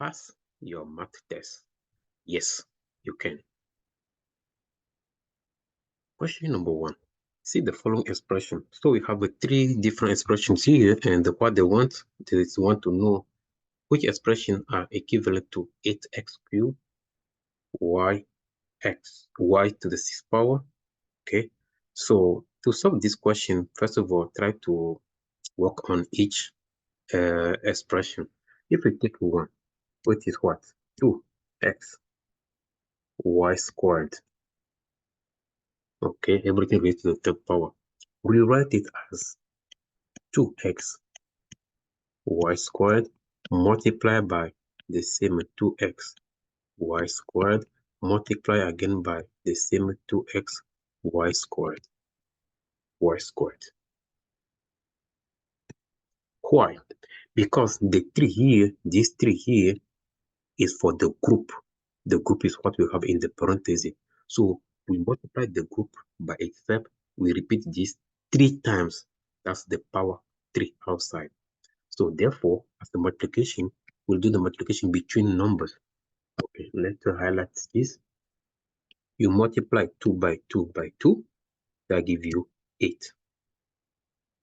pass your math test? Yes, you can. Question number 1. See the following expression. So we have 3 different expressions here, and what they want is to know which expression are equivalent to 8x cubed y to the 6th power. Okay, so to solve this question, first of all, try to work on each expression. If we take 1, which is what? 2x y squared. Okay, everything raised to the 3rd power. We write it as 2x y squared multiplied by the same 2x y squared multiplied again by the same 2x y squared. Why? Because the 3 here, this 3 here is for the group. The group is what we have in the parenthesis. So we multiply the group by itself. We repeat this 3 times. That's the power 3 outside. So therefore, as the multiplication, we'll do the multiplication between numbers. Okay, let's highlight this. You multiply 2 by 2 by 2, that gives you 8.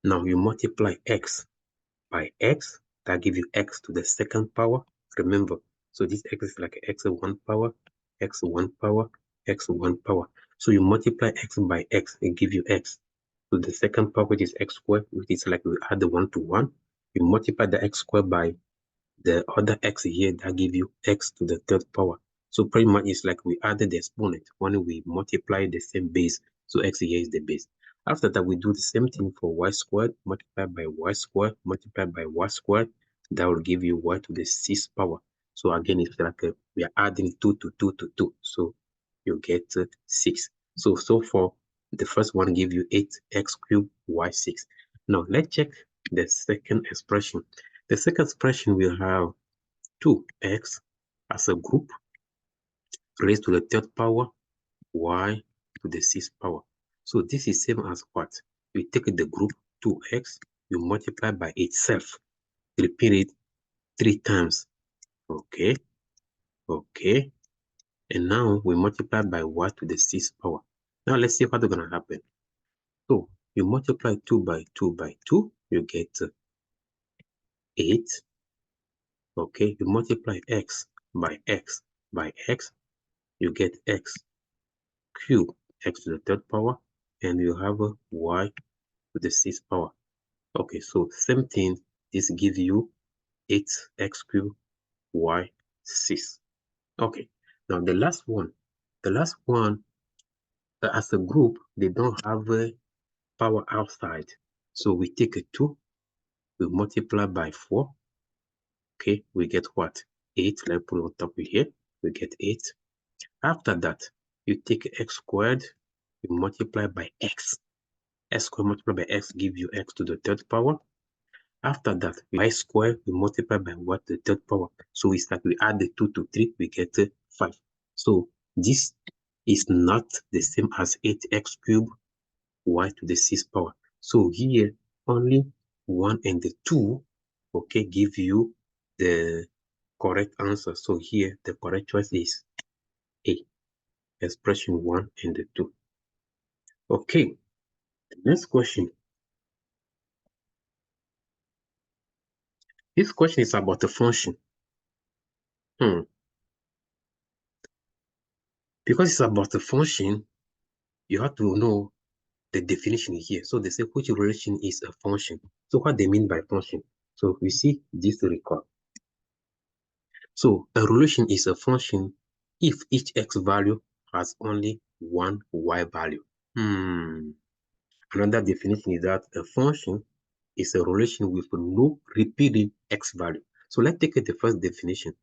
Now you multiply x by x, that gives you x to the 2nd power. Remember, so this x is like x1 power, x1 power, x1 power. So you multiply x by x, it gives you x to the 2nd power, which is x squared, which is like we add the 1 to 1. You multiply the x squared by the other x here, that gives you x to the 3rd power. So pretty much it's like we added the exponent when we multiply the same base. So x here is the base. After that, we do the same thing for y squared multiplied by y squared multiplied by y squared. That will give you y to the 6th power. So again, it's like we are adding 2 to 2 to 2. So you get 6. So far, the first one gives you 8x cubed y6. Now let's check the second expression. The second expression will have 2x as a group raised to the 3rd power y to the 6th power. So this is same as what? You take the group 2x, you multiply by itself, repeat it 3 times. Okay, and now we multiply by y to the 6th power. Now let's see what's going to happen. So you multiply 2 by 2 by 2, you get 8. Okay, you multiply x by x by x, you get x cube, x to the 3rd power, and you have a y to the 6th power. Okay, so same thing, this gives you 8x cube y 6. Okay, now the last one, as a group, they don't have a power outside. So we take a 2, we multiply by 4. Okay, we get what? 8. Let's put it on top of here. We get 8. After that, you take x squared, you multiply by x. X squared multiplied by x gives you x to the 3rd power. After that, y squared, we multiply by what? The 3rd power. So it's like we add the 2 to 3, we get 5. So this is not the same as 8x cubed y to the 6th power. So here, only 1 and the 2, okay, give you the correct answer. So here, the correct choice is A, expression 1 and the 2. Okay, the next question. This question is about a function. Because it's about a function, you have to know the definition here. So they say which relation is a function. So what they mean by function? So we see this record. So a relation is a function if each x value has only one y value. Another definition is that a function is a relation with no repeating x value. So let's take the first definition.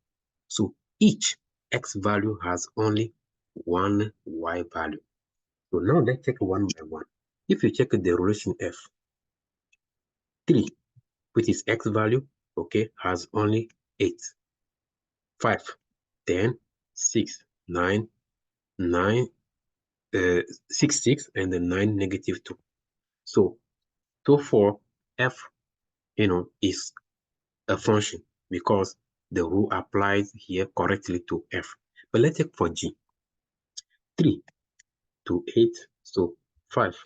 So each x value has only one y value. So now let's take one by one. If you check the relation f, 3, which is x value, okay, has only 8, 5, 10, 6, 9, 9, 6, 6, and then 9, negative 2. So for f, is a function because the rule applies here correctly to F. But let's take for G. 3 to 8, so 5.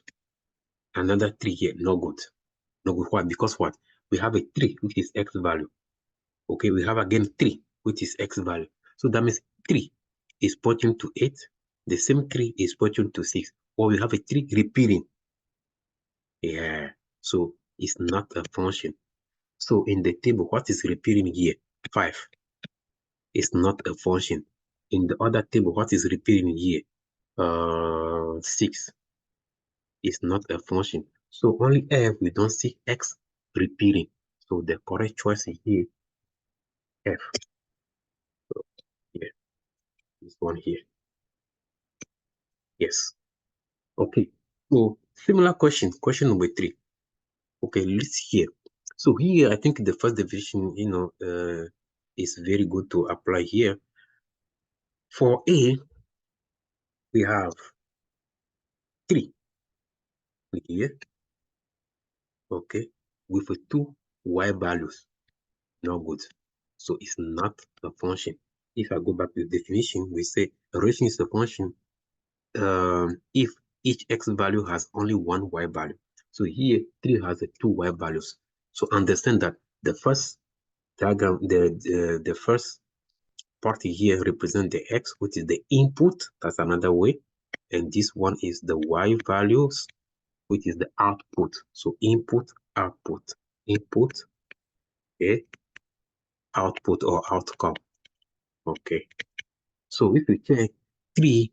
Another 3 here, no good. No good. Why? Because what? We have a 3, which is X value. Okay, we have again 3, which is X value. So that means 3 is pointing to 8. The same 3 is pointing to 6. Or we have a 3 repeating. Yeah, so it's not a function. So in the table, what is repeating here? 5 is not a function. In the other table, what is repeating here? 6 is not a function. So only F, we don't see X repeating. So the correct choice is here, F. So here, this one here. Yes. Okay. So similar question number 3. Okay, let's here. So here, I think the first division, is very good to apply here. For A, we have 3 here, okay, with 2 y values. No good. So it's not a function. If I go back to the definition, we say a relation is a function if each x value has only one y value. So here 3 has 2 y values. So understand that the first diagram, the first part here represent the x, which is the input. That's another way. And this one is the y values, which is the output. So input, output, input, okay, output or outcome. Okay. So if we check 3,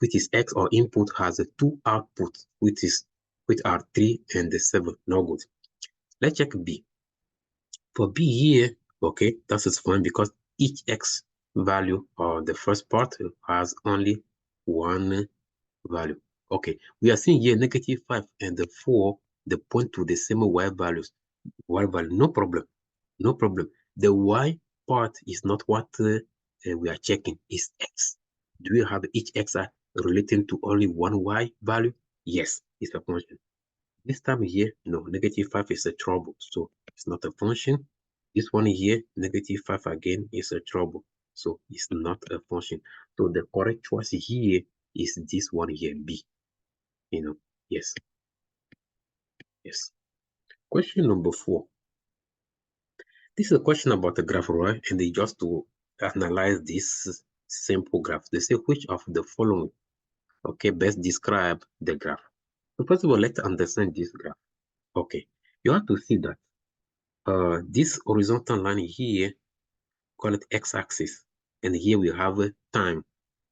which is x or input, has 2 outputs, which are 3 and 7. No good. Let's check B. For B here, okay, that is fine because each x value or the first part has only one value. Okay, we are seeing here -5 and the 4, they point to the same y values. Y value, no problem. No problem. The y part is not what we are checking. It's x. Do you have each x relating to only one y value? Yes, it's a function. This time here, no, -5 is a trouble. So it's not a function. This one here, -5 again, is a trouble. So it's not a function. So the correct choice here is this one here, B. Yes. Yes. Question number 4. This is a question about the graph, right? And they just to analyze this simple graph. They say which of the following, okay, best describe the graph. So first of all, let's understand this graph. Okay, you have to see that this horizontal line here, call it x-axis, and here we have a time.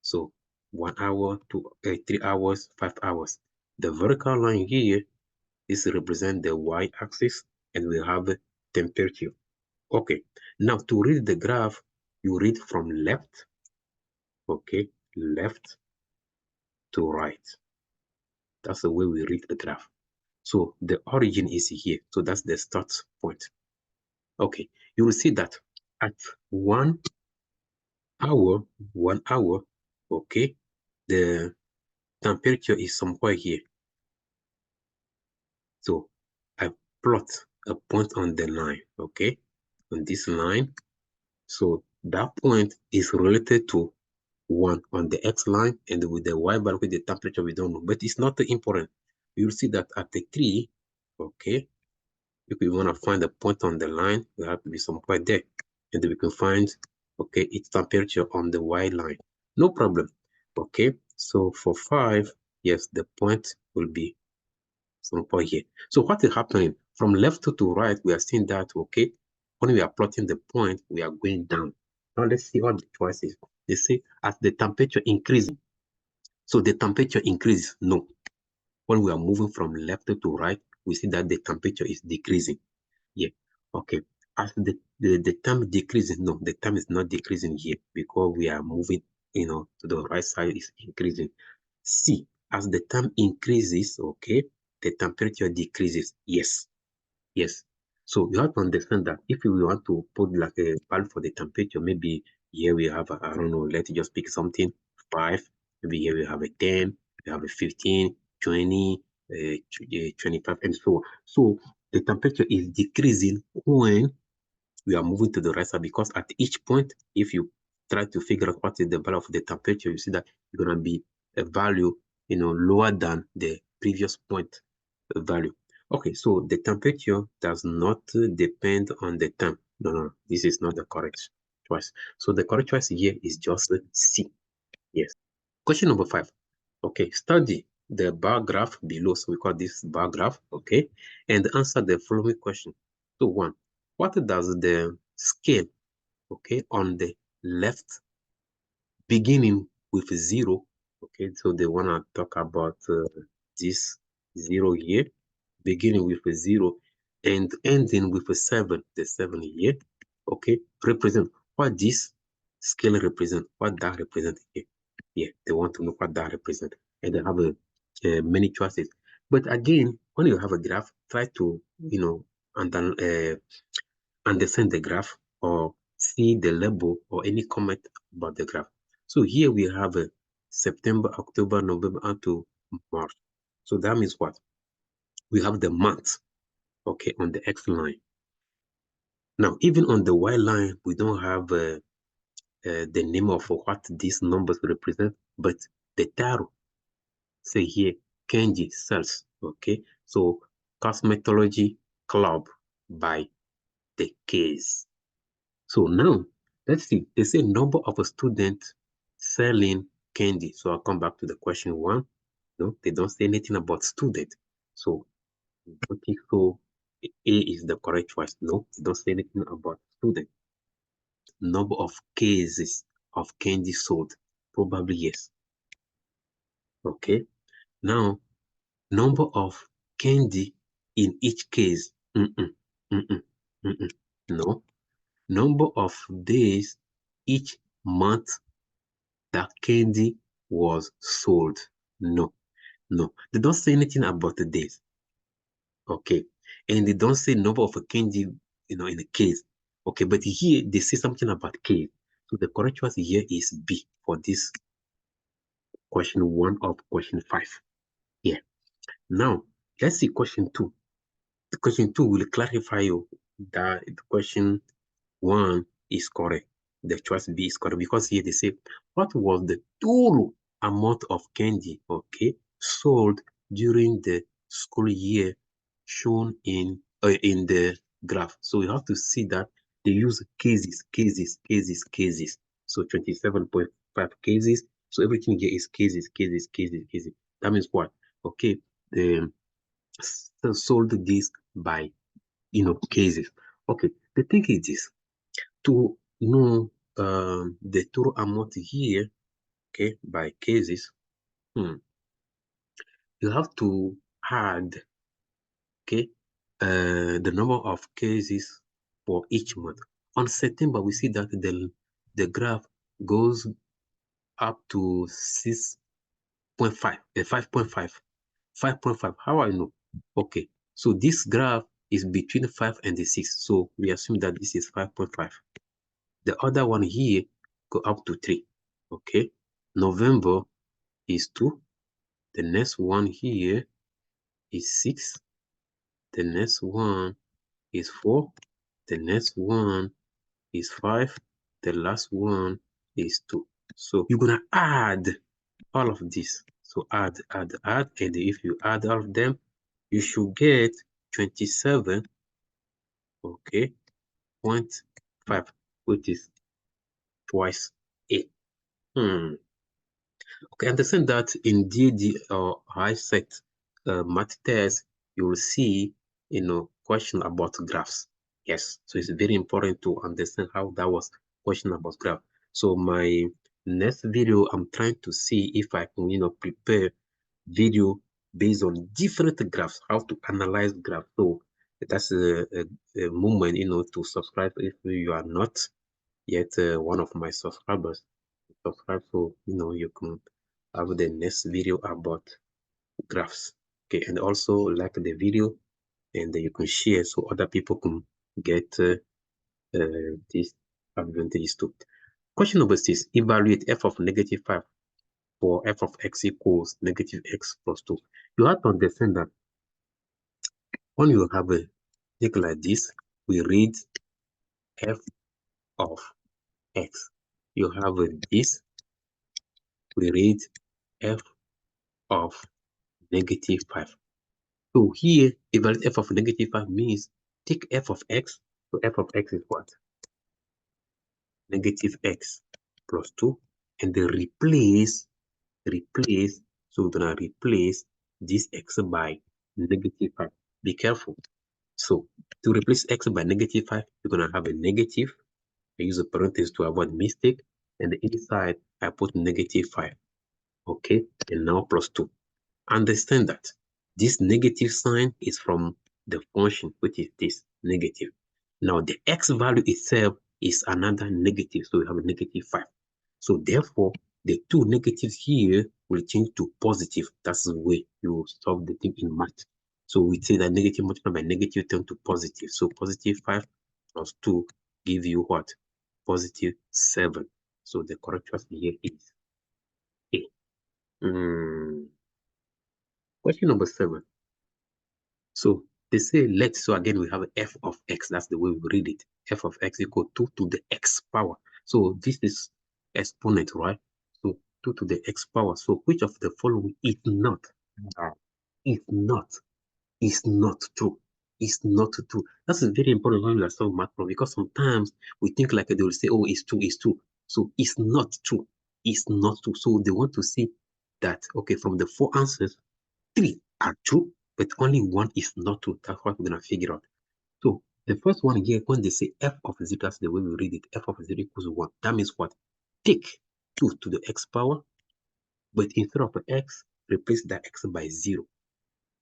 So 1 hour, 3 hours, 5 hours. The vertical line here is represent the y-axis, and we have a temperature. Okay, now to read the graph, you read from left, okay, left to right. That's the way we read the graph. So the origin is here. So that's the start point. Okay, you will see that at 1 hour, okay, the temperature is somewhere here. So I plot a point on the line, okay, on this line. So that point is related to 1 on the x line, and with the y value, with the temperature, we don't know, but it's not important. You'll see that at the 3, okay, if we want to find a point on the line, we have to be somewhere there, and then we can find, okay, its temperature on the y line. No problem. Okay, so for 5, yes, the point will be somewhere here. So what is happening from left to right? We are seeing that, okay, when we are plotting the point, we are going down. Now let's see what the choices. They say as the temperature increases. So the temperature increases. No. When we are moving from left to right, we see that the temperature is decreasing. Yeah. Okay. As the time decreases, no, the time is not decreasing here because we are moving, to the right side is increasing. C, as the time increases, okay, the temperature decreases. Yes. Yes. So you have to understand that if we want to put like a value for the temperature, maybe here we have, I don't know, let's just pick something, 5. Maybe here we have a 10, we have a 15, 20, 25, and so on. So the temperature is decreasing when we are moving to the right side because at each point, if you try to figure out what is the value of the temperature, you see that it's going to be a value, lower than the previous point value. Okay, so the temperature does not depend on the time. No, this is not the correct choice. So the correct choice here is just C. Yes. Question number 5. Okay, study the bar graph below. So we call this bar graph, okay? And answer the following question. So 1, what does the scale, okay, on the left beginning with 0, okay? So they want to talk about this 0 here, beginning with a 0 and ending with a 7, the 7 here, okay? Represent what this scale represent, what that represent here. Yeah, they want to know what that represent, and they have many choices. But again, when you have a graph, try to understand the graph or see the label or any comment about the graph. So here we have a September, October, November, and to March. So that means what? We have the month, okay, on the X line. Now, even on the Y line, we don't have the name of what these numbers represent, but the title, say here, Kenji cells, okay? So, Cosmetology Club by the case. So now, let's see, they say number of students selling candy. So I'll come back to the question 1. No, they don't say anything about student. So don't think so. A is the correct choice. No, they don't say anything about student. Number of cases of candy sold. Probably yes. Okay. Now, number of candy in each case. No. Number of days each month that candy was sold. No. They don't say anything about the days. Okay. And they don't say number of candy, in the case. Okay, but here they say something about case. So the correct choice here is B for this question 1 of question 5. Yeah. Now, let's see question 2. The question 2 will clarify you that the question 1 is correct. The choice B is correct because here they say, what was the total amount of candy, okay, sold during the school year shown in the graph? So you have to see that they use cases. So 27.5 cases. So everything here is cases. That means what? Okay, they sold this by cases. Okay, the thing is this. To know the total amount here, okay, by cases, you have to add, okay, the number of cases for each month. On September, we see that the graph goes up to 6.5, 5.5, 5.5. How I know? Okay, so this graph is between 5 and the 6. So we assume that this is 5.5. The other one here go up to 3. Okay, November is 2. The next one here is 6. The next one is 4. The next one is 5. The last one is 2. So you're gonna add all of this. So add, and if you add all of them, you should get 27, okay, 0.5, which is twice 8. Okay, understand that in GED or HiSET Math Test, you will see, question about graphs. Yes, so it's very important to understand how that was question about graph. So my next video, I'm trying to see if I can, prepare video based on different graphs, how to analyze graphs. So that's a moment, to subscribe if you are not yet one of my subscribers. Subscribe so you can have the next video about graphs. Okay, and also like the video, and you can share so other people can get these advantages too. Question number 6, evaluate f of -5 for f of x equals -x plus 2. You have to understand that when you have a thing like this, we read f of x. You have this, we read f of -5. So here, evaluate f of -5 means take f of x. So f of x is what? -x plus 2. And then replace. So we're going to replace this x by -5. Be careful. So to replace x by -5, you're going to have a negative. I use a parenthesis to avoid mistake. And the inside, I put -5. Okay, and now plus 2. Understand that this negative sign is from the function, which is this negative. Now, the x value itself is another negative, so we have a -5. So therefore, the two negatives here will change to positive. That's the way you solve the thing in math. So we say that negative multiplied by negative turn to positive. So +5 plus 2 give you what? +7. So the correct choice here is A. Question number 7. So they say so again we have f of x. That's the way we read it. F of x equal 2 to the x power. So this is exponent, right? So 2 to the x power. So which of the following is not true? It's not true. That's very important when you are solving math problem, because sometimes we think like they will say, oh, it's true. So it's not true. It's not true. So they want to say that, okay, from the 4 answers, 3 are true, but only 1 is not true. That's what we're going to figure out. So the first one here, when they say f of 0, that's the way we read it, f of 0 equals 1. That means what? Take 2 to the x power, but instead of x, replace that x by 0.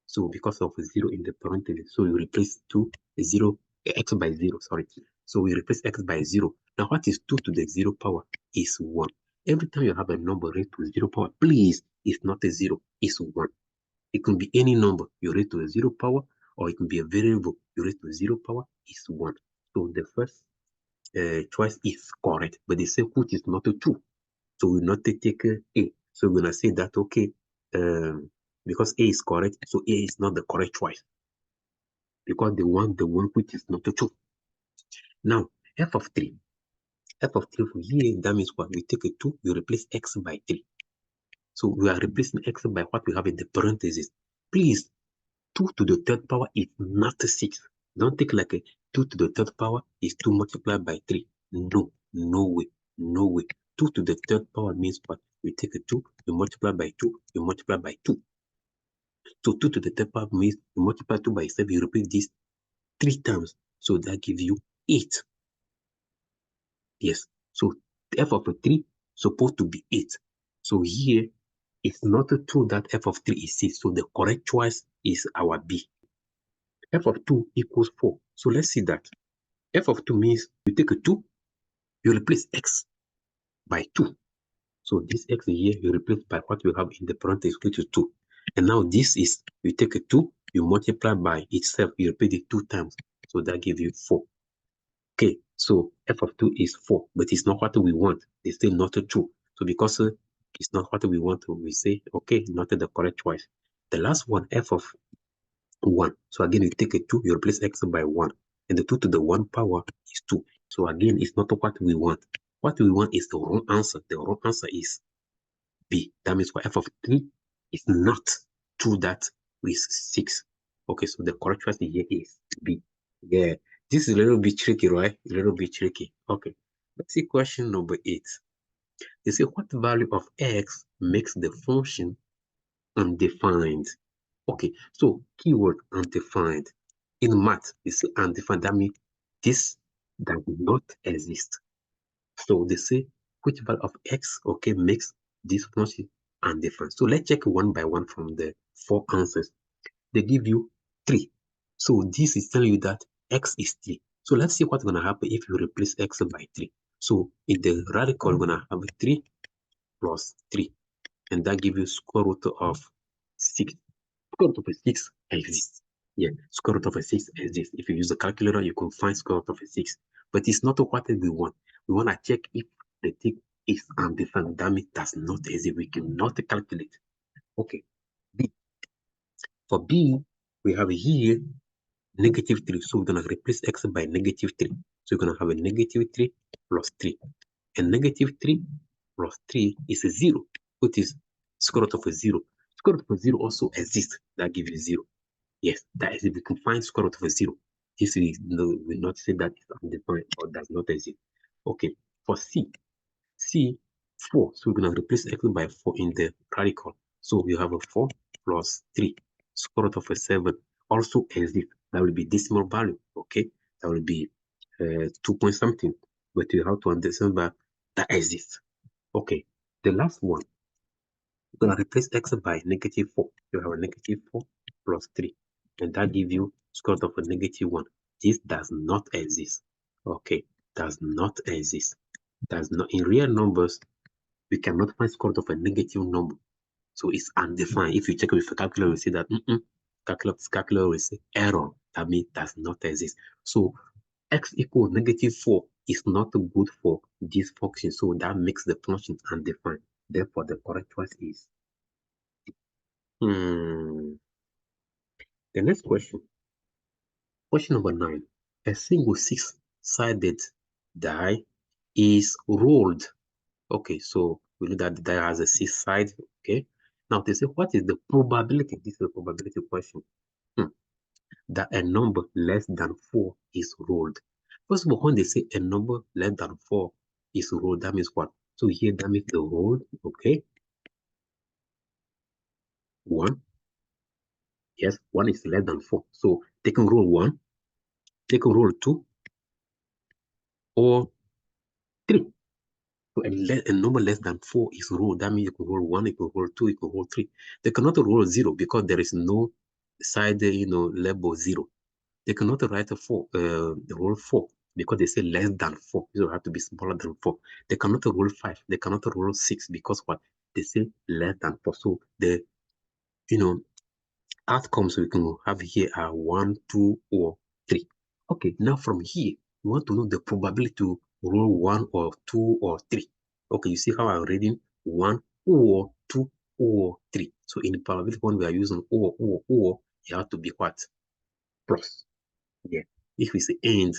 So because of 0 in the parentheses, so you replace x by 0, sorry. So we replace x by 0. Now what is 2 to the 0 power? Is 1. Every time you have a number raised to 0 power, please, it's not a 0, it's 1. It can be any number you raise to a 0 power, or it can be a variable you raise to a 0 power, is 1. So the first choice is correct, but they say which is not a 2. So we not take A. So we're going to say that, okay, because A is correct, so A is not the correct choice, because the one which is not a 2. Now, f of 3 from here, that means what? We take a 2, we replace x by 3. So we are replacing x by what we have in the parentheses. Please, 2 to the third power is not 6. Don't think like a 2 to the third power is 2 multiplied by 3. No way. 2 to the third power means what? We take a 2, you multiply by 2, you multiply by 2. So 2 to the third power means you multiply 2 by 7, you repeat this 3 times. So that gives you 8. Yes. So f of 3 supposed to be 8. So here, it's not true that f of 3 is 6. So the correct choice is our B. F of 2 equals 4. So let's see that. F of 2 means you take a 2, you replace x by 2. So this x here, you replace by what we have in the parentheses, which is 2. And now this is, you take a 2, you multiply by itself, you repeat it 2 times. So that gives you 4. Okay, so f of 2 is 4, but it's not what we want. It's still not true. So because it's not what we want, we say, okay, not the correct choice. The last one, f of 1. So again, you take a 2, you replace x by 1. And the 2 to the 1 power is 2. So again, it's not what we want. What we want is the wrong answer. The wrong answer is B. That means for f of 3 is not true that is 6. Okay, so the correct choice here is B. Yeah, this is a little bit tricky, right? A little bit tricky. Okay, let's see question number 8. They say what value of x makes the function undefined? Okay, so keyword undefined. In math, they say undefined. That means this does not exist. So they say which value of x, okay, makes this function undefined. So let's check one by one from the 4 answers. They give you 3. So this is telling you that x is 3. So let's see what's going to happen if you replace x by 3. So in the radical, we're going to have 3 plus 3. And that gives you square root of 6. Square root of 6 exists. Yeah, square root of 6 exists. If you use the calculator, you can find square root of 6. But it's not what we want. We want to check if the thing is undefined. That means that's not easy. We cannot calculate. Okay. B. For B, we have here -3. So we're going to replace x by -3. So you're going to have a negative 3 plus 3. And negative 3 plus 3 is a 0, which is square root of a 0. Square root of a 0 also exists. That gives you 0. Yes, that is if you can find square root of a 0. This will not say that it's undefined or does not exist. Okay, for C, 4. So we're going to replace x by 4 in the radical. So we have a 4 plus 3. Square root of a 7 also exists. That will be decimal value. Okay, that will be 2 point something. But you have to understand that that exists. Okay, the last one, we're going to replace x by negative 4. You have a negative 4 plus 3. And that gives you square root of a negative 1. This does not exist. Okay, does not exist. Does not. In real numbers, we cannot find square root of a negative number. So it's undefined. If you check with a calculator, you see that calculator will say error. That means does not exist. So x equals negative 4 is not good for this function. So that makes the function undefined. Therefore, the correct choice is the next question. Question number 9. A single six-sided die is rolled. Okay, so we know that the die has a six side. Okay. Now they say, what is the probability? This is a probability question. That a number less than 4 is rolled. First of all, when they say a number less than 4 is rolled, that means what? So here, that means the roll, okay? 1. Yes, 1 is less than 4. So they can roll 1, they can roll 2, or 3. So a number less than 4 is rolled. That means you can roll 1, you can roll 2, you can roll 3. They cannot roll 0 because there is no side, label 0. They cannot write a 4, roll 4 because they say less than 4. So it have to be smaller than 4. They cannot roll 5. They cannot roll 6 because what? They say less than 4. So the, outcomes we can have here are 1, 2, or 3. Okay, now from here, we want to know the probability to roll 1 or 2 or 3. Okay, you see how I'm reading 1 or 2 or 3. So in the probability when we are using or, you have to be what? Plus. Yeah. If we say and,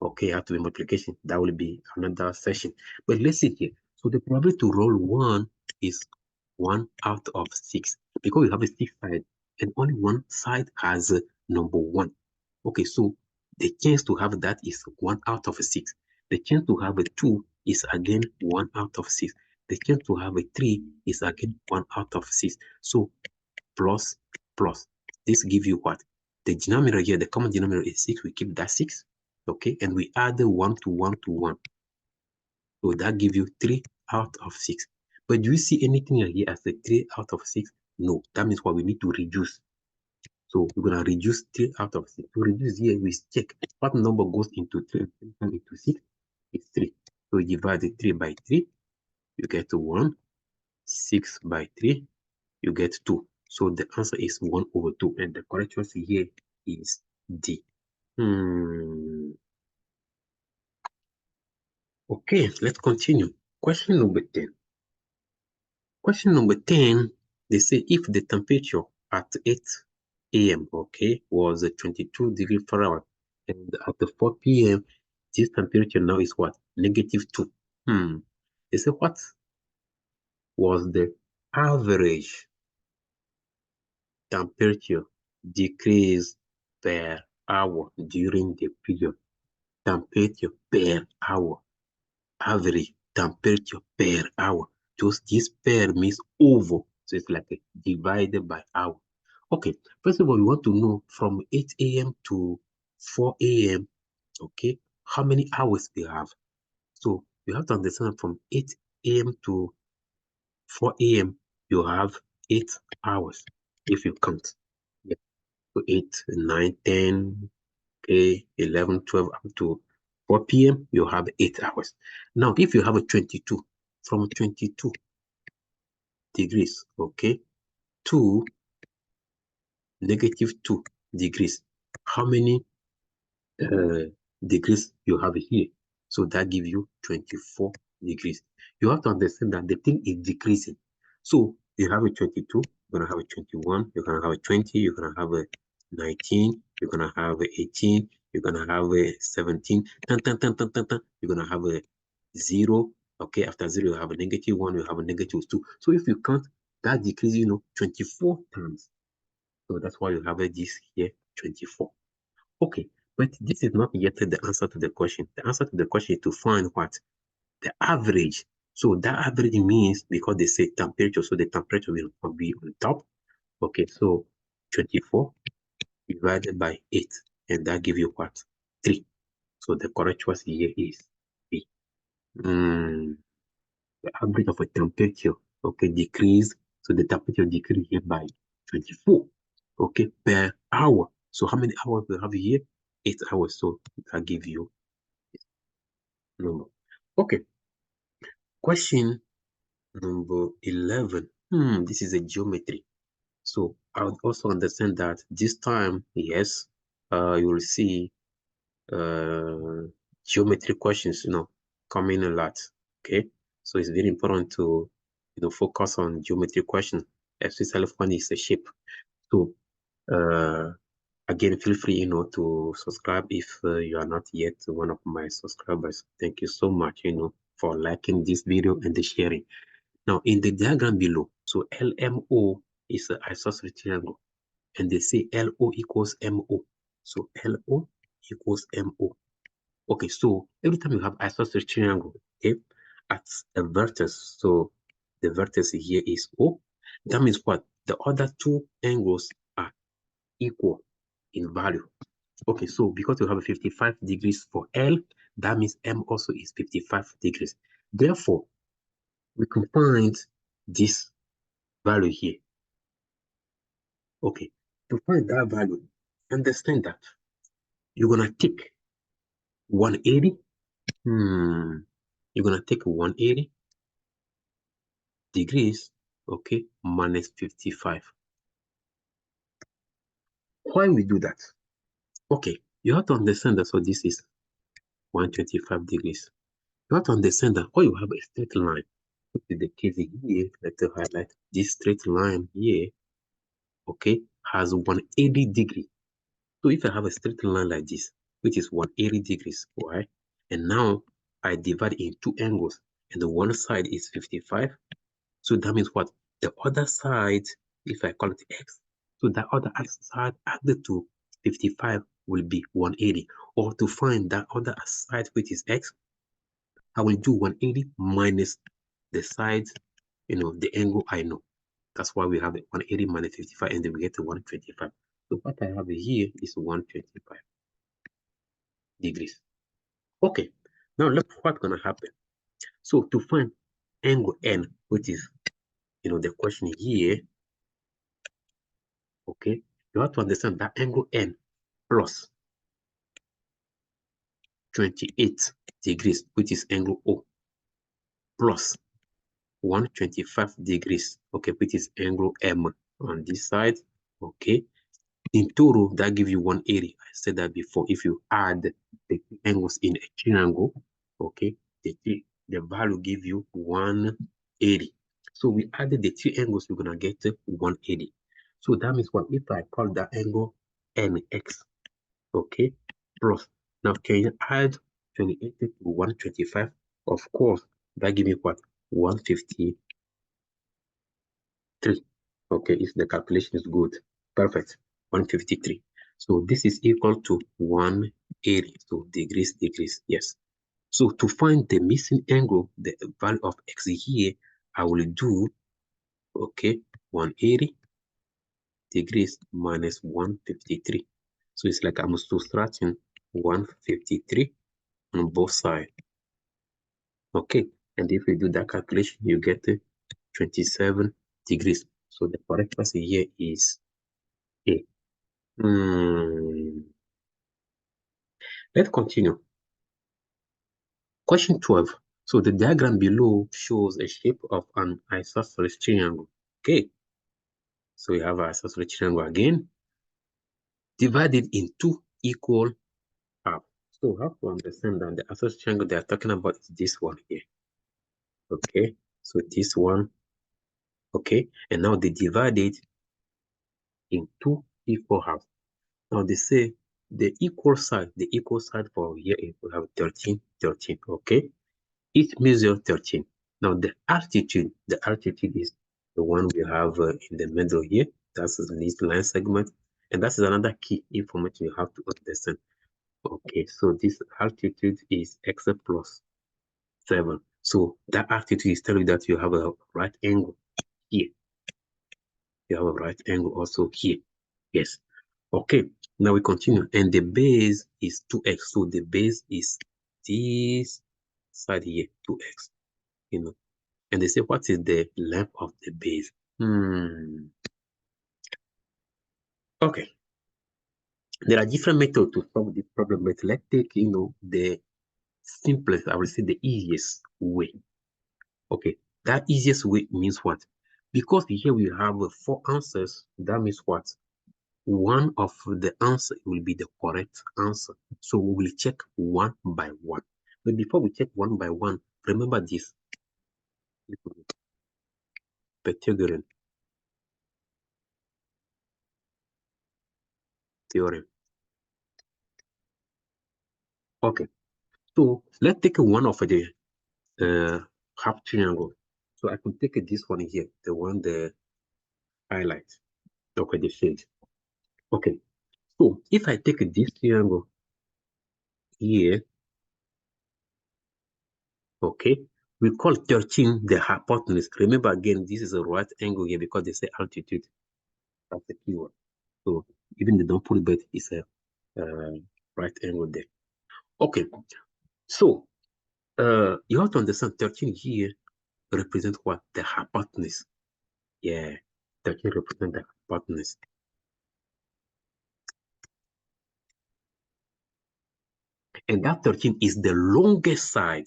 okay, have to be multiplication. That will be another session. But let's see here. So the probability to roll 1 is 1 out of 6 because we have a 6 side and only one side has a number 1. Okay, so the chance to have that is 1 out of 6. The chance to have a 2 is again 1 out of 6. The chance to have a 3 is again 1 out of 6. So plus, plus. This gives you what? The denominator here, the common denominator is 6. We keep that 6. Okay, and we add the 1 to 1 to 1. So that gives you 3 out of 6. But do you see anything here as a 3 out of 6? No, that means what we need to reduce. So we're going to reduce 3 out of 6. To reduce here, we check what number goes into 3 and into 6. It's 3. So we divide the 3 by 3. You get 1. 6 by 3. You get 2. So the answer is 1 over 2. And the correct choice here is D. Okay, let's continue. Question number 10. Question number 10, they say if the temperature at 8 a.m., okay, was 22 degrees Fahrenheit, and at the 4 p.m., this temperature now is what? -2. They say what was the average temperature decrease per hour during the period? Temperature per hour. Average temperature per hour. Just this per means over. So it's like a divided by hour. Okay, first of all, we want to know from 8 a.m. to 4 a.m., okay, how many hours we have. So you have to understand from 8 a.m. to 4 a.m., you have 8 hours if you count. Yeah. So 8, 9, 10, okay, 11, 12, up to 4 p.m., you have 8 hours. Now, if you have a 22, from 22 degrees, okay, to -2 degrees, how many degrees you have here? So that gives you 24 degrees. You have to understand that the thing is decreasing. So you have a 22, you're going to have a 21, you're going to have a 20, you're going to have a 19, you're going to have a 18, you're gonna have a 17, you're gonna have a 0. Okay, after 0, you have a -1, you have a -2. So if you count, that decreases, 24 times. So that's why you have this here, 24. Okay, but this is not yet the answer to the question. The answer to the question is to find what? The average. So that average means, because they say temperature, so the temperature will be on top. Okay, so 24 divided by 8, and that gives you what? 3. So the correct choice here is B. The average of a temperature, okay, decrease. So the temperature decrease here by 24, okay, per hour. So how many hours we have here? 8 hours. So that give you number. Okay, question number 11. This is a geometry. So I would also understand that this time, yes, you will see geometry questions, coming a lot. Okay, so it's very important to, focus on geometry questions, especially when it's a shape. So again, feel free, to subscribe if you are not yet one of my subscribers. Thank you so much, for liking this video and the sharing. Now, in the diagram below, so LMO is an isosceles triangle, and they say LO equals MO. So LO equals MO. Okay, so every time you have isosceles triangle, okay, at a vertex, so the vertex here is O, that means what? The other two angles are equal in value. Okay, so because you have 55 degrees for L, that means M also is 55 degrees. Therefore, we can find this value here. Okay, to find that value, understand that you're gonna take 180. You're gonna take 180 degrees, okay, minus 55. Why we do that? Okay, you have to understand that, so this is 125 degrees. You have to understand that when you have a straight line, which is the case here, let's highlight this straight line here, okay, has 180 degrees. So if I have a straight line like this, which is 180 degrees, right? And now I divide in two angles, and the one side is 55. So that means what? The other side, if I call it x, so the other side added to 55 will be 180. Or to find that other side, which is x, I will do 180 minus the side, the angle I know. That's why we have 180 minus 55, and then we get to 125. So what I have here is 125 degrees. Okay, now look what's gonna happen. So to find angle N, which is, the question here, okay, you have to understand that angle N plus 28 degrees, which is angle O, plus 125 degrees, okay, which is angle M on this side, okay. In total, that gives you 180. I said that before. If you add the angles in a triangle, okay, the value give you 180. So we added the three angles, we're gonna get 180. So that means what? If I call that angle NX, okay, plus, now can you add 28 to 125? Of course, that give me what? 153. Okay, if the calculation is good, perfect. 153. So this is equal to 180. So degrees, yes. So to find the missing angle, the value of x here, I will do, okay, 180 degrees minus 153. So it's like I'm subtracting 153 on both sides. Okay, and if we do that calculation, you get 27 degrees. So the correct answer here is A. Let's continue. Question 12. So the diagram below shows a shape of an isosceles triangle. Okay, so we have an isosceles triangle again, divided in two equal halves. So we have to understand that the isosceles triangle they are talking about is this one here. Okay, so this one, okay, and now they divide it in two equal halves. Now they say the equal side for here is we have 13, 13, okay? Each measure 13. Now the altitude is the one we have in the middle here. That's this line segment. And that's another key information you have to understand. Okay, so this altitude is x plus 7. So that altitude is telling you that you have a right angle here. You have a right angle also here. Yes. Okay, now we continue. And the base is 2x. So the base is this side here, 2x. You know. And they say, what is the length of the base? Okay. There are different methods to solve this problem, but let's take, the simplest, I will say the easiest way. Okay, that easiest way means what? Because here we have 4 answers, that means what? One of the answer will be the correct answer. So we will check one by one. But before we check one by one, remember this Pythagorean theorem. Okay, so let's take one of the half triangle. So I could take this one here, the one the highlight. Okay, the shade. Okay, so if I take this triangle here, okay, we call 13 the hypotenuse. Remember again, this is a right angle here because they say altitude. That's the keyword. So even they don't put it, but it's a right angle there. Okay, so you have to understand 13 here represent what? The hypotenuse. Yeah, 13 represent the hypotenuse. And that 13 is the longest side.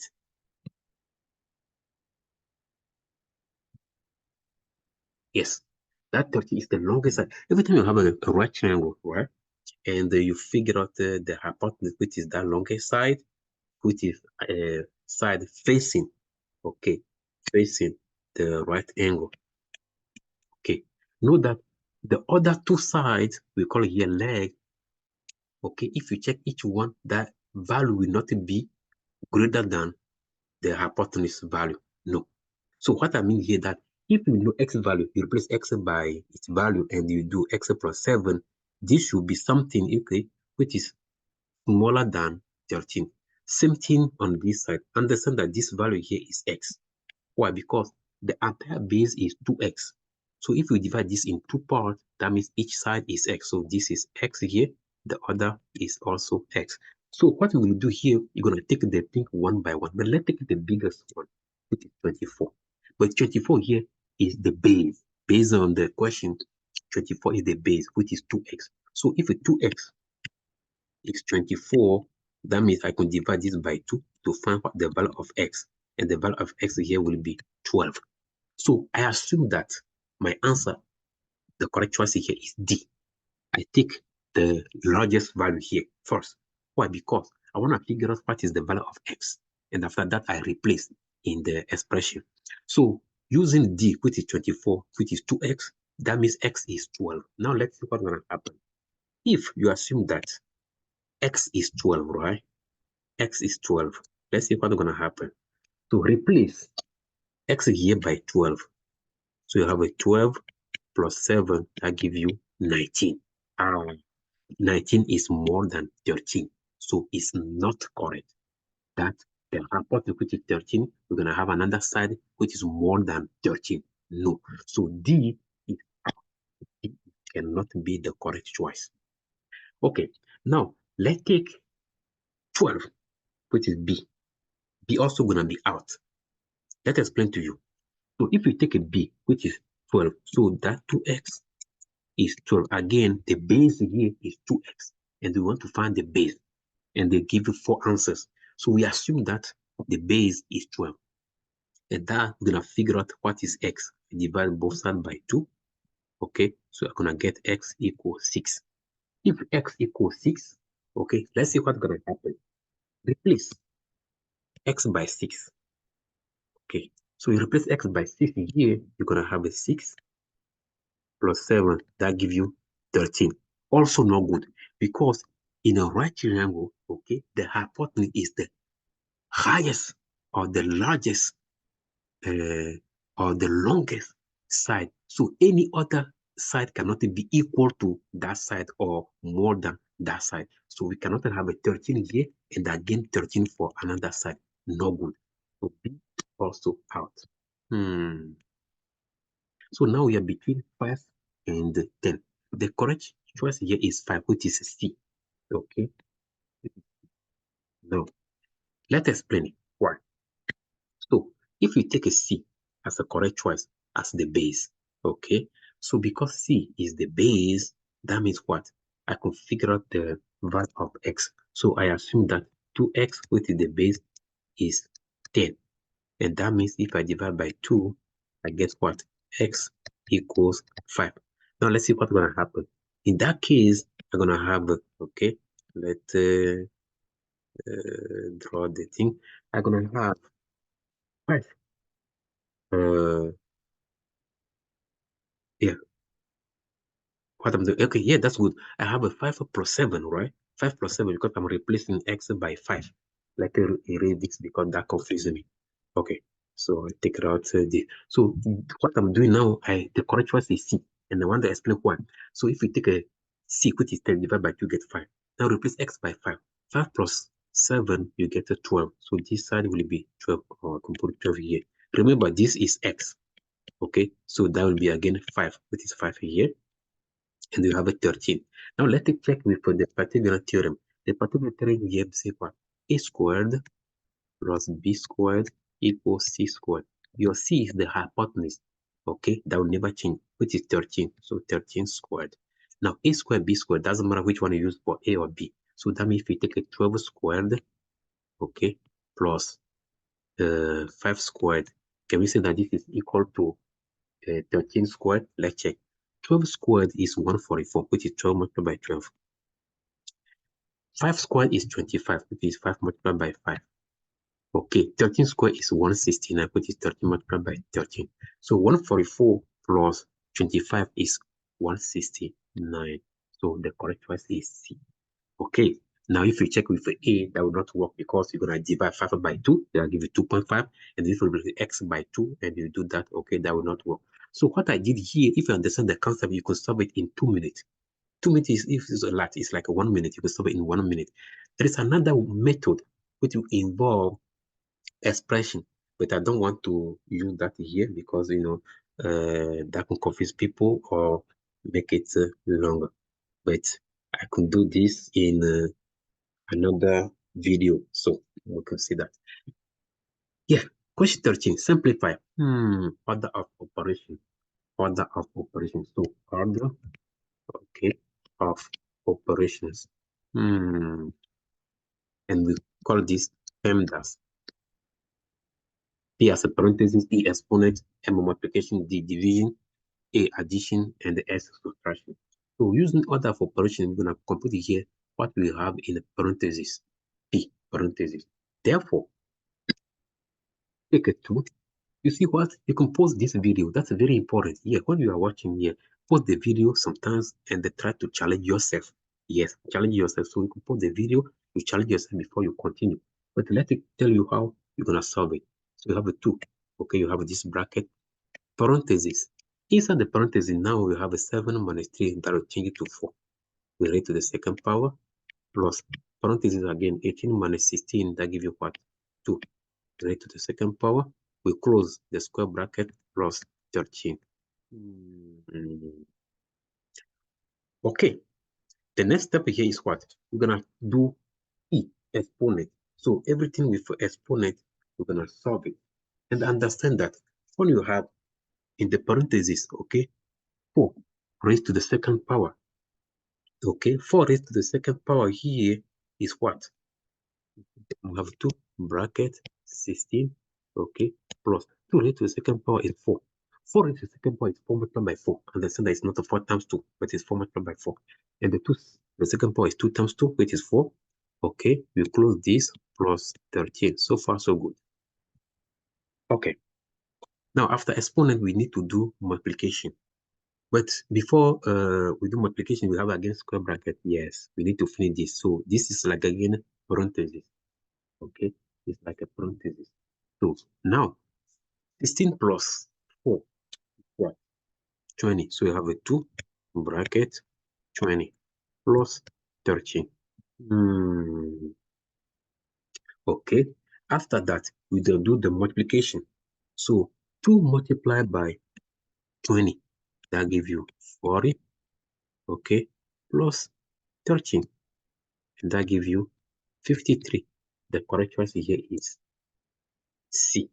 Yes, that 13 is the longest side. Every time you have a right triangle, right? And you figure out the hypotenuse, which is that longest side, which is side facing, okay, facing the right angle. Okay, know that the other 2 sides, we call it here leg, okay, if you check each one, that value will not be greater than the hypotenuse value. No. So what I mean here that if you know x value, you replace x by its value and you do x plus 7, this should be something, okay, which is smaller than 13. Same thing on this side. Understand that this value here is x. Why? Because the entire base is 2x. So if we divide this in 2 parts, that means each side is x. So this is x here, the other is also x. So what we will do here, you're going to take the thing one by one. But let's take the biggest one, which is 24. But 24 here is the base. Based on the question, 24 is the base, which is 2x. So if 2x is 24, that means I can divide this by 2 to find what the value of x. And the value of x here will be 12. So I assume that my answer, the correct choice here is D. I take the largest value here first. Why? Because I want to figure out what is the value of x. And after that, I replace in the expression. So using D, which is 24, which is 2x, that means x is 12. Now let's see what's going to happen. If you assume that x is 12, right? X is 12. Let's see what's going to happen. To replace x here by 12. So you have a 12 plus 7, that gives you 19. 19 is more than 13. So it's not correct. That the hypotenuse, which is 13, we're going to have another side which is more than 13. No. So D cannot be the correct choice. Okay. Now, let's take 12, which is B. B also going to be out. Let's explain to you. So if you take a B, which is 12, so that 2x is 12. Again, the base here is 2x. And we want to find the base. And they give you 4 answers. So we assume that the base is 12. And that we're going to figure out what is x. Divide both sides by 2. Okay, so I'm going to get x equals 6. If x equals 6, okay, let's see what's going to happen. Replace x by 6. Okay, so you replace x by 6 here, you're going to have a 6 plus 7, that gives you 13. Also not good, because In a right triangle, okay, the hypotenuse is the highest or the largest or the longest side. So any other side cannot be equal to that side or more than that side. So we cannot have a 13 here and again 13 for another side. No good. So B also out. So now we are between 5 and 10. The correct choice here is 5, which is C. Okay. Now, let's explain it. Why? So, if you take a C as a correct choice as the base, okay? So, because C is the base, that means what? I could figure out the value of X. So, I assume that 2X, which is the base, is 10. And that means if I divide by 2, I get what? X equals 5. Now, let's see what's going to happen. In that case, I'm going to have, okay, let's draw the thing. I'm going to have 5. Yeah, what I'm doing. Okay, yeah, that's good. I have a 5 plus 7, right? 5 plus 7 because I'm replacing X by 5. Like erase this because that confuses me. Okay, so I take it out. So what I'm doing now, the correct choice is C. And I want to explain why. So if you take a C, which is 10, divide by 2, get 5. Now replace X by 5. 5 plus 7, you get a 12. So this side will be 12, or I can put 12 here. Remember, this is X. Okay, so that will be again 5, which is 5 here. And you have a 13. Now let's check with the Pythagorean theorem. The Pythagorean theorem gives what? A squared plus B squared equals C squared. Your C is the hypotenuse, okay? That will never change, which is 13. So 13 squared. Now A squared, B squared, doesn't matter which one you use for A or B. So that means if you take a 12 squared, okay, plus 5 squared, can we say that this is equal to 13 squared? Let's check. 12 squared is 144, which is 12 multiplied by 12. 5 squared is 25, which is 5 multiplied by 5. Okay, 13 squared is 169, which is 13 multiplied by 13. So 144 plus 25 is 169. So the correct choice is C. Okay, now if you check with A, that will not work because you're going to divide 5 by 2, they'll give you 2.5, and this will be X by 2, and you do that, okay, that will not work. So what I did here, if you understand the concept, you can solve it in 2 minutes. 2 minutes, if it's a lot, it's like 1 minute. You can solve it in 1 minute. There is another method which will involve expression, but I don't want to use that here because, that can confuse people or make it longer. But I can do this in another video, so we can see that. Yeah, question 13, simplify. Order of operation. Order of operation. So order, okay, of operations. And we call this PEMDAS. P as a parenthesis, E exponent, M multiplication, D division, A addition, and the S subtraction. So using order of operation, we're going to compute here what we have in the parenthesis, P parenthesis. Therefore, take a 2. You see what? You can pause this video. That's very important. Yeah, when you are watching here, pause the video sometimes and try to challenge yourself. Yes, challenge yourself. So you can pause the video, you challenge yourself before you continue. But let me tell you how you're going to solve it. So you have a 2. Okay, you have this bracket, parenthesis. Inside the parenthesis, now you have a 7 minus 3, that will change it to 4. We raise to the second power, plus parenthesis again, 18 minus 16, that gives you what? 2. Raise to the second power. We close the square bracket plus 13. Okay, the next step here is what? We're going to do E, exponent. So everything with exponent, we're going to solve it. And understand that when you have in the parenthesis, okay, 4 raised to the second power. Okay, 4 raised to the second power here is what? We have 2 bracket 16, okay, plus 2 raised to the second power is 4. 4 raised to the second power is 4 multiplied by 4. Understand that it's not a 4 times 2, but it's 4 multiplied by 4. And the second power is 2 times 2, which is 4. Okay, we close this plus 13. So far, so good. Okay. Now, after exponent, we need to do multiplication. But before we do multiplication, we have again square bracket. Yes, we need to finish this. So this is like again parenthesis. Okay, it's like a parenthesis. So now 16 plus 4, what? 20. So you have a 2 bracket 20 plus 13. Okay. After that, we then do the multiplication. So 2 multiplied by 20, that give you 40. Okay. Plus 13, and that give you 53. The correct choice here is C.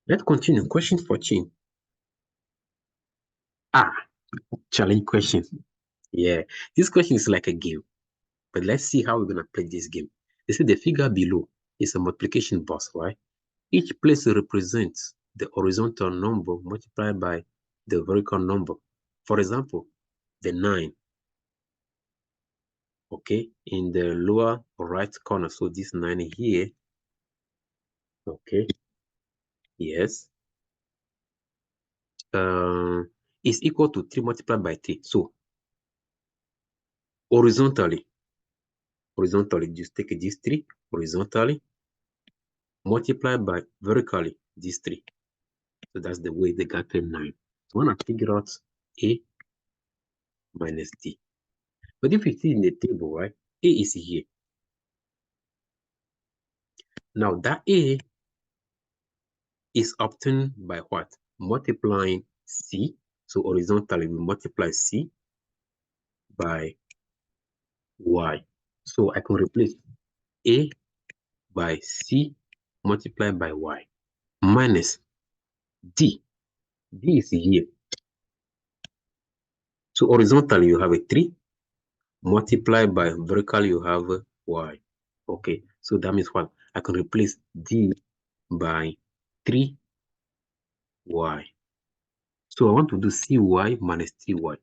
Let's continue. Question 14. Challenge question. Yeah, this question is like a game, but let's see how we're going to play this game. They say the figure below is a multiplication box, right? Each place represents the horizontal number multiplied by the vertical number. For example, the 9, okay, in the lower right corner. So this 9 here, okay, yes, is equal to 3 multiplied by 3. So horizontally, just take this 3 horizontally, multiplied by vertically this 3. So that's the way they got the 9. So I want to figure out A minus D. But if you see in the table, right, A is here. Now that A is obtained by what? Multiplying C. So horizontally, we multiply C by Y. So I can replace A by C multiplied by Y minus D. D is here. So horizontally, you have a 3 multiplied by vertically, you have Y. Okay, so that means what? I can replace D by 3Y. So I want to do CY minus 3Y.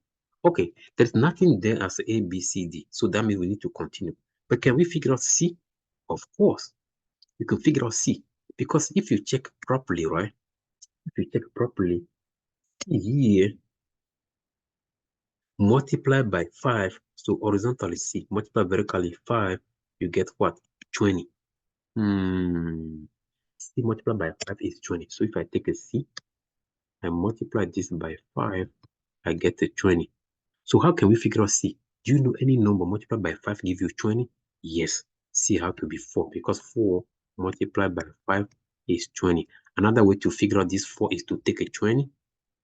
Okay, there's nothing there as A, B, C, D. So that means we need to continue. But can we figure out C? Of course, we can figure out C. Because if you check properly, right? If you check properly, here, multiply by 5. So horizontally C, multiply vertically 5, you get what? 20. C multiplied by 5 is 20. So if I take a C, I multiply this by 5, I get a 20. So how can we figure out C? Do you know any number multiplied by 5 give you 20? Yes. C has to be 4 because 4 multiplied by 5 is 20. Another way to figure out this 4 is to take a 20,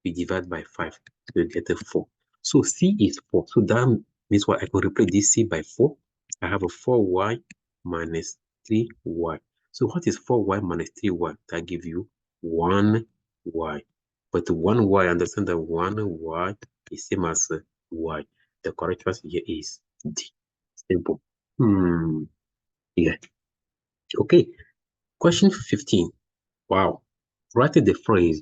we divide by 5, so you get a 4. So C is 4. So that means what? I can replace this C by 4. I have a 4Y minus 3Y. So what is 4Y minus 3Y? That gives you 1Y. But 1Y, understand that 1Y is same as Y. The correct answer here is D. Simple. Yeah. Okay. Question 15. Wow. Write the phrase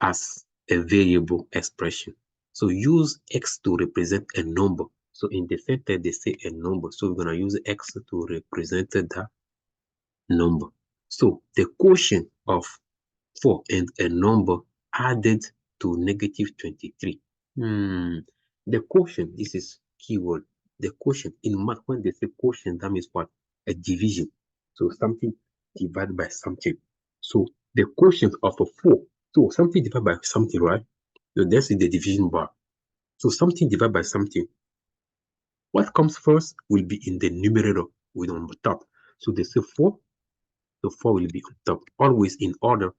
as a variable expression. So use X to represent a number. So in the sentence, they say a number. So we're going to use X to represent that number. So the quotient of 4 and a number added to negative 23. The quotient, this is keyword. The quotient in math, when they say quotient, that means what? A division. So something divided by something. So the quotient of a 4. So something divided by something, right? So this is the division bar. So something divided by something. What comes first will be in the numerator with on the top. So they say 4. So 4 will be on top. Always in order.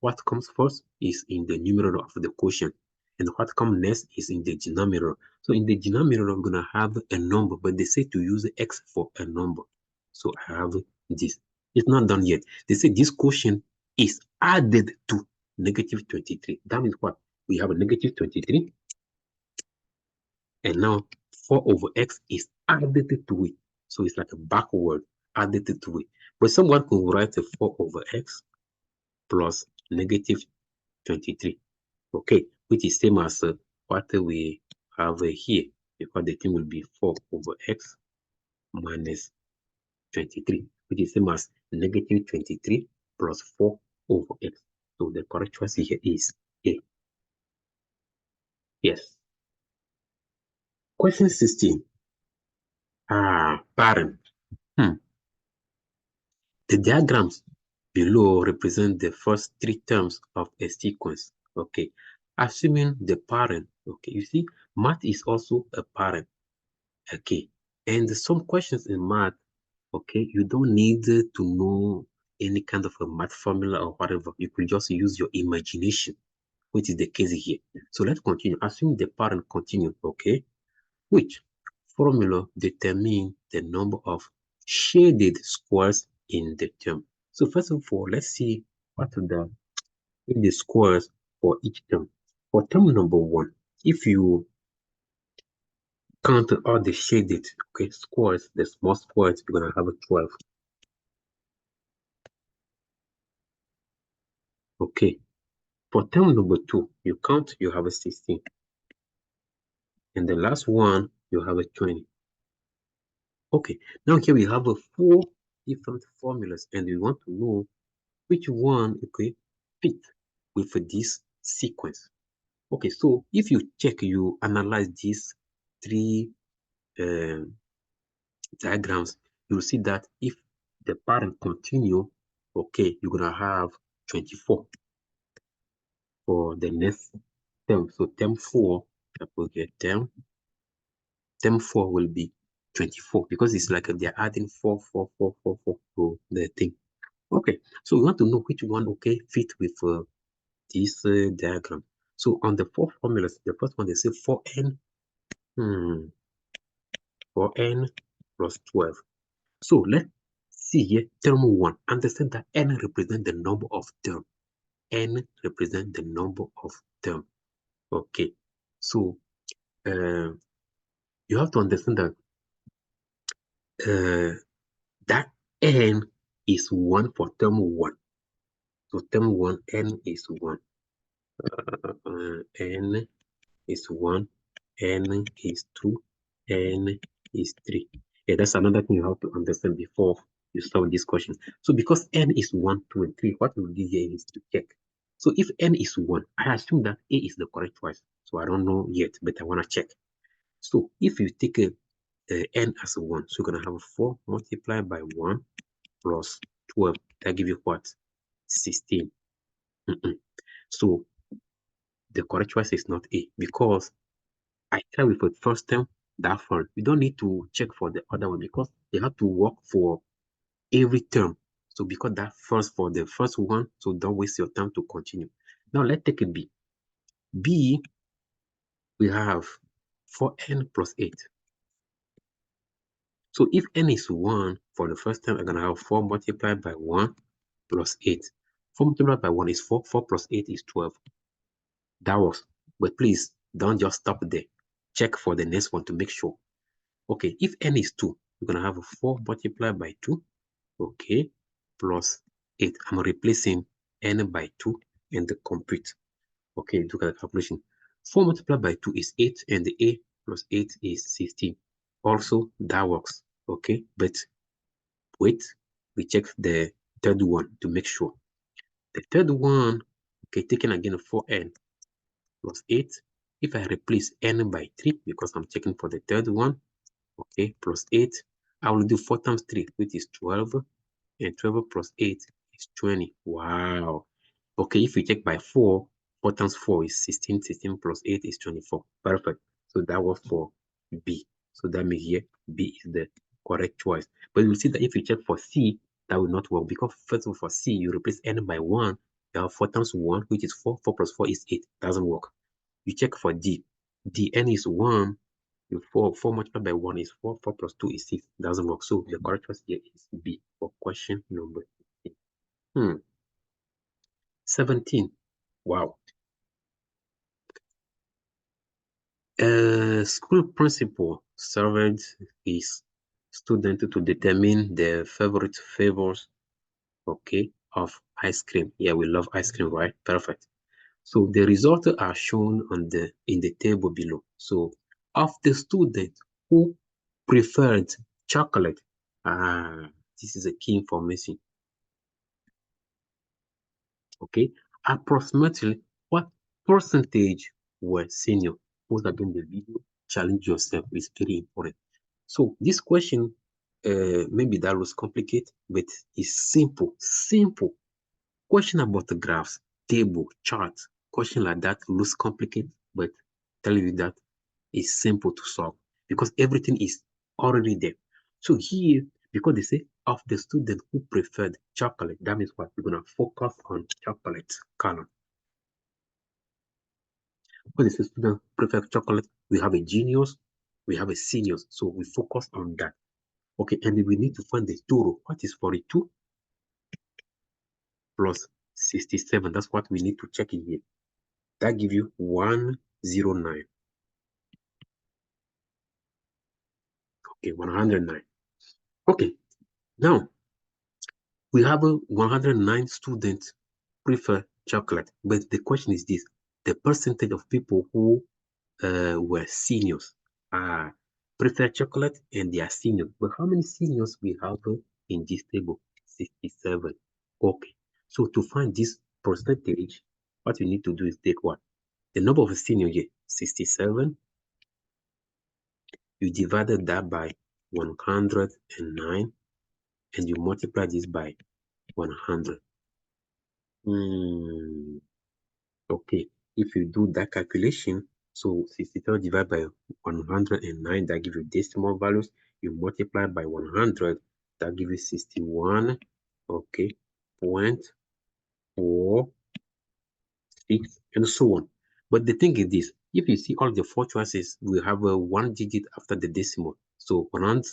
What comes first is in the numerator of the quotient. And what comes next is in the denominator. So in the denominator, I'm going to have a number, but they say to use X for a number. So I have this. It's not done yet. They say this quotient is added to negative 23. That means what? We have a negative 23. And now 4 over X is added to it. So it's like a backward added to it. But someone could write a 4 over X plus negative 23. Okay, which is same as what we have here, because the thing will be 4 over X minus 23, which is same as negative 23 plus 4 over X. So the correct choice here is A. Yes. Question 16. Parent. The diagrams below represent the first three terms of a sequence. Okay. Assuming the parent. Okay. You see, math is also a parent. Okay. And some questions in math, okay, you don't need to know any kind of a math formula or whatever. You could just use your imagination, which is the case here. So let's continue. Assume the parent continue, okay, which formula determine the number of shaded squares in the term. So first of all, let's see what are the squares for each term. For term number one, if you count all the shaded, okay, squares, the small squares, you're gonna have a 12. Okay. For term number two, you count, you have a 16. And the last one, you have a 20. Okay. Now here we have a four different formulas, and we want to know which one, okay, fit with this sequence. Okay, so if you check, you analyze these three uh, diagrams, you'll see that if the parent continue, okay, you're gonna have 24 for the next term. So term 4, okay, term 4 will be 24 because it's like they're adding 4, 4, 4, 4, 4 to the thing. Okay, so we want to know which one, okay, fit with this diagram. So on the four formulas, the first one they say 4n, 4n plus 12. So let's see here, term 1. Understand that n represents the number of term. N represents the number of term. Okay, so you have to understand that that n is 1 for term 1. So term 1, n is 1. N is 1, n is 2, n is 3. Yeah, that's another thing you have to understand before you solve this question. So because n is 1, 2, and 3, what we do here is to check. So if n is 1, I assume that A is the correct choice. So I don't know yet, but I want to check. So if you take n as a 1, so you're going to have 4 multiplied by 1 plus 12. That gives you what? 16. So the correct choice is not A because I try with the first term that far. You don't need to check for the other one because you have to work for every term. So because that first for the first one, so don't waste your time to continue. Now let's take a B. B, we have 4n plus 8. So if n is 1 for the first term, I'm going to have 4 multiplied by 1 plus 8. 4 multiplied by 1 is 4. 4 plus 8 is 12. That works. But please don't just stop there. Check for the next one to make sure. Okay, if n is 2, we're going to have a 4 multiplied by 2, okay, plus 8. I'm replacing n by 2 and the compute. Okay, look at the calculation. 4 multiplied by 2 is 8, and the a plus 8 is 16. Also, that works, okay? But wait, we check the third one to make sure. The third one, okay, taking again 4n plus 8. If I replace n by 3, because I'm checking for the third one, okay, plus 8, I will do 4 times 3, which is 12, and 12 plus 8 is 20. Wow. Okay, if we check by 4, 4 times 4 is 16, 16 plus 8 is 24. Perfect. So that was for B. So that means here, B is the correct choice. But you'll see that if you check for C, that will not work because first of all, for C, you replace n by 1, you have 4 times 1, which is 4, 4 plus 4 is 8. Doesn't work. You check for D. D, n is 1, 4 multiplied by 1 is 4, 4 plus 2 is 6. Doesn't work. So the correct choice here is B for question number 15. 17. Wow. A school principal surveyed his student to determine their favorite flavors, okay, of ice cream. Yeah, we love ice cream, right? Perfect. So the results are shown on in the table below. So of the student who preferred chocolate, this is a key information. Okay, approximately what percentage were senior? Pause again the video, challenge yourself, is very important. So this question, maybe that was complicated, but it's simple, simple. Question about the graphs, table, charts, question like that looks complicated, but tell you that it's simple to solve because everything is already there. So here, because they say of the student who preferred chocolate, that means what? We're gonna focus on chocolate column. Because they say student prefer chocolate, we have a genius, we have a seniors, so we focus on that. Okay, and we need to find the total. What is 42 plus 67? That's what we need to check in here. That gives you 109. Okay, 109. Okay, now we have a 109 students prefer chocolate, but the question is this: the percentage of people who were seniors prefer chocolate and they are seniors. But how many seniors we have in this table? 67. Okay, so to find this percentage, what we need to do is take what? The number of seniors here, 67. You divided that by 109 and you multiply this by 100. Okay, if you do that calculation, so 67 divided by 109, that gives you decimal values. You multiply by 100, that gives you 61, okay, 0.46, and so on. But the thing is this, if you see all the four choices, we have a 1 digit after the decimal. So round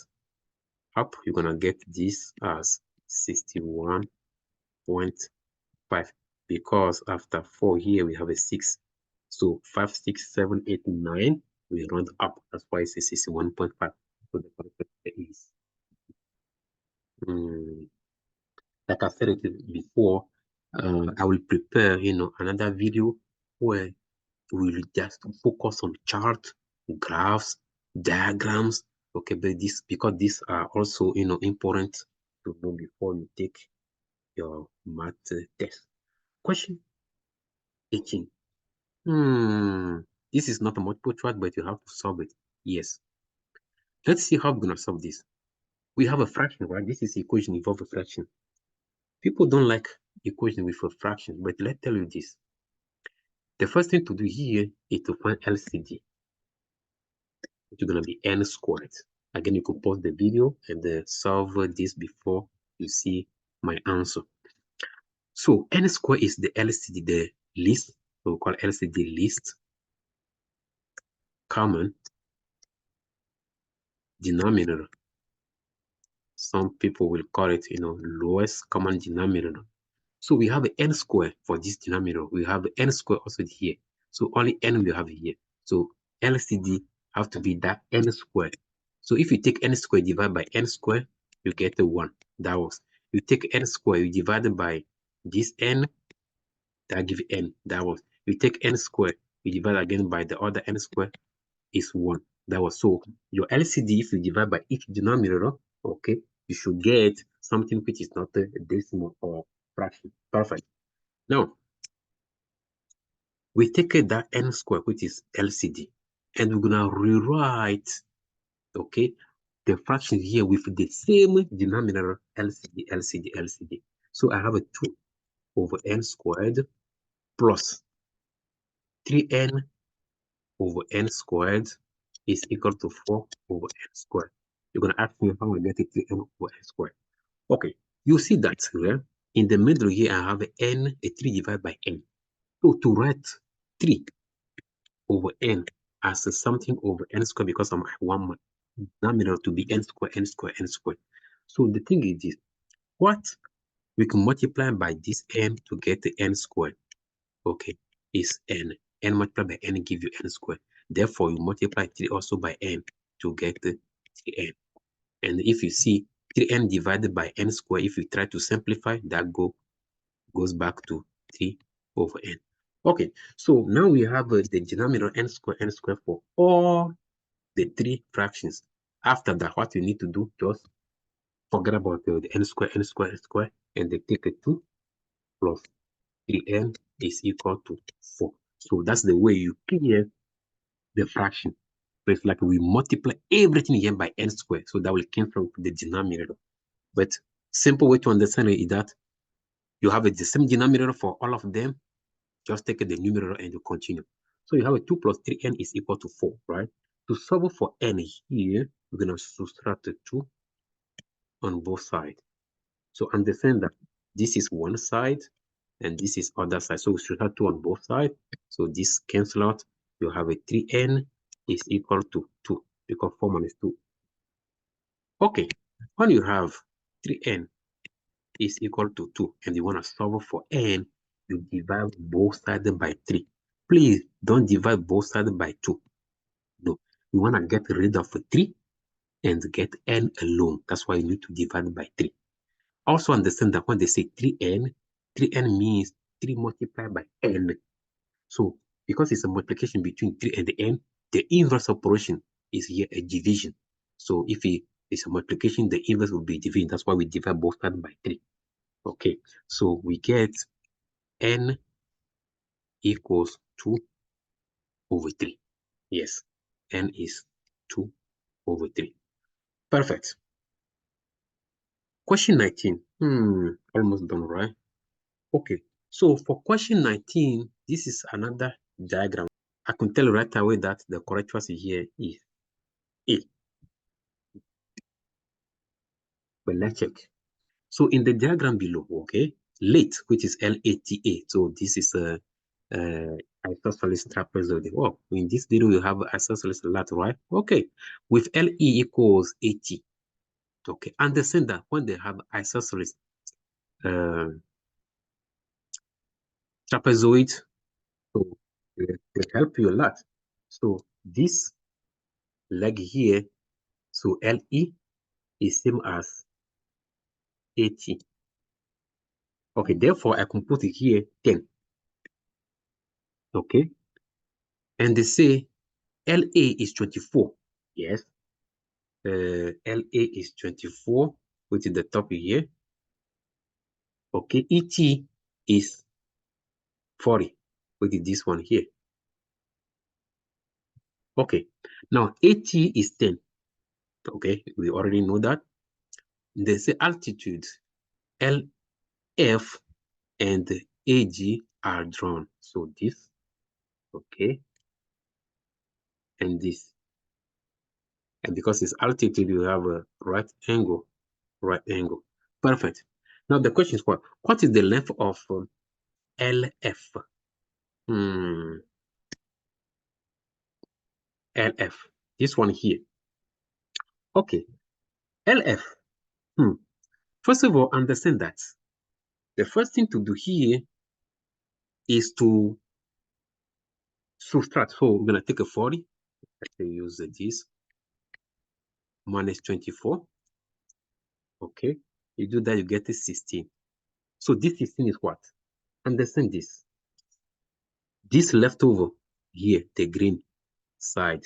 up, you're gonna get this as 61.5 because after 4 here we have a 6. So 5, 6, 7, 8, 9, we round up. That's why it's 61.5. So the correct answer is, like I said it before, I will prepare, another video where we will just focus on chart, graphs, diagrams. Okay, but this because these are also, important to know before you take your math test. Question 18. This is not a multiple choice, but you have to solve it. Yes. Let's see how we're going to solve this. We have a fraction, right? This is equation involve a fraction. People don't like equation with a fraction, but let's tell you this. The first thing to do here is to find LCD, which is going to be n squared. Again, you could pause the video and solve this before you see my answer. So n squared is the LCD, the least, so we call LCD least common denominator. Some people will call it, lowest common denominator. So we have an n square for this denominator. We have n square also here. So only n we have here. So LCD have to be that n square. So if you take n square divided by n square, you get a 1. That was. You take n square, you divide it by this n, that give n. That was. You take n square, you divide again by the other n square, is 1. That was. So your LCD, if you divide by each denominator, okay, you should get something which is not a decimal or fraction. Perfect. Now, we take that n square, which is LCD, and we're gonna rewrite, okay, the fraction here with the same denominator, LCD, LCD, LCD. So I have a 2 over n squared plus 3n over n squared is equal to 4 over n squared. You're gonna ask me how I get it 3n over n squared. Okay, you see that here. In the middle here, I have n, a 3 divided by n. So to write 3 over n as something over n squared, because I want my denominator to be n squared, n squared, n squared. So the thing is this, what we can multiply by this n to get the n squared, okay, is n. N multiplied by n give you n squared. Therefore, you multiply 3 also by n to get the 3n. And if you see 3n divided by n squared, if you try to simplify, that goes back to 3 over n. Okay, so now we have the denominator n squared for all the 3 fractions. After that, what you need to do, just forget about the n squared, and they take a 2 plus 3n is equal to 4. So that's the way you clear the fraction. So it's like we multiply everything here by n squared. So that will cancel the denominator. But simple way to understand it is that you have the same denominator for all of them. Just take the numerator and you continue. So you have a 2 plus 3n is equal to 4, right? To solve for n here, we're going to subtract the 2 on both sides. So understand that this is one side and this is other side. So we should have 2 on both sides. So this cancel out. You have a 3n is equal to 2 because 4 minus 2. Okay, when you have 3n is equal to 2 and you want to solve for n, you divide both sides by 3. Please don't divide both sides by 2. No, you want to get rid of 3 and get n alone. That's why you need to divide by 3. Also understand that when they say 3n, 3n means 3 multiplied by n. So because it's a multiplication between 3 and the n, the inverse operation is here a division. So if it's a multiplication, the inverse will be division. That's why we divide both sides by 3. Okay, so we get n equals 2 over 3. Yes, n is 2 over 3. Perfect. Question 19. Almost done, right? Okay, so for question 19, this is another diagram. I can tell right away that the correct choice here is A. But let's check. So in the diagram below, okay, late, which is LATA. So this is a isosceles trapezoid. Oh, in this video you have isosceles lat, right? Okay, with LE equals AT. Okay, understand that when they have isosceles trapezoid, so they help you a lot. So this leg here, so LE is same as AT. Okay, therefore I can put it here 10. Okay, and they say LA is 24. Yes, LA is 24, which is the top here. Okay, ET is 40, which is this one here. Okay, now AT is 10. Okay, we already know that. They say altitude LF and AG are drawn. So this, okay, and this. And because it's altitude, you have a right angle. Perfect. Now the question is what is the length of LF? LF. This one here. Okay. LF. First of all, understand that the first thing to do here is to subtract. So we're gonna take a 40. Let's use this minus 24. Okay. You do that, you get a 16. So this 16 is what? Understand this. This leftover here, the green side,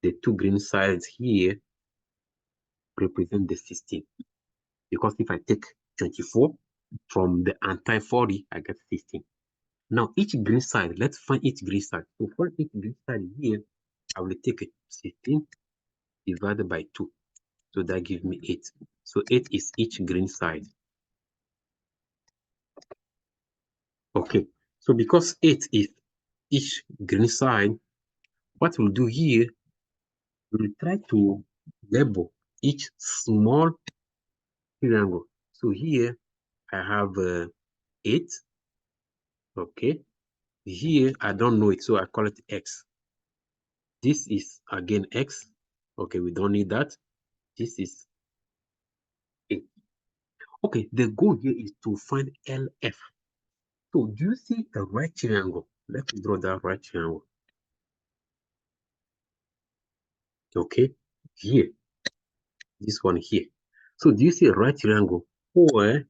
the two green sides here represent the 16. Because if I take 24 from the anti-40, I get 16. Now, each green side, let's find each green side. So for each green side here, I will take 16 divided by 2. So that gives me 8. So 8 is each green side. Okay, so because 8 is each green side, what we'll do here, we'll try to label each small triangle. So here, I have 8. Okay, here, I don't know it, so I call it X. This is, again, X. Okay, we don't need that. This is 8. Okay, the goal here is to find LF. So do you see a right triangle? Let's draw that right triangle. Okay, here, this one here. So do you see a right triangle where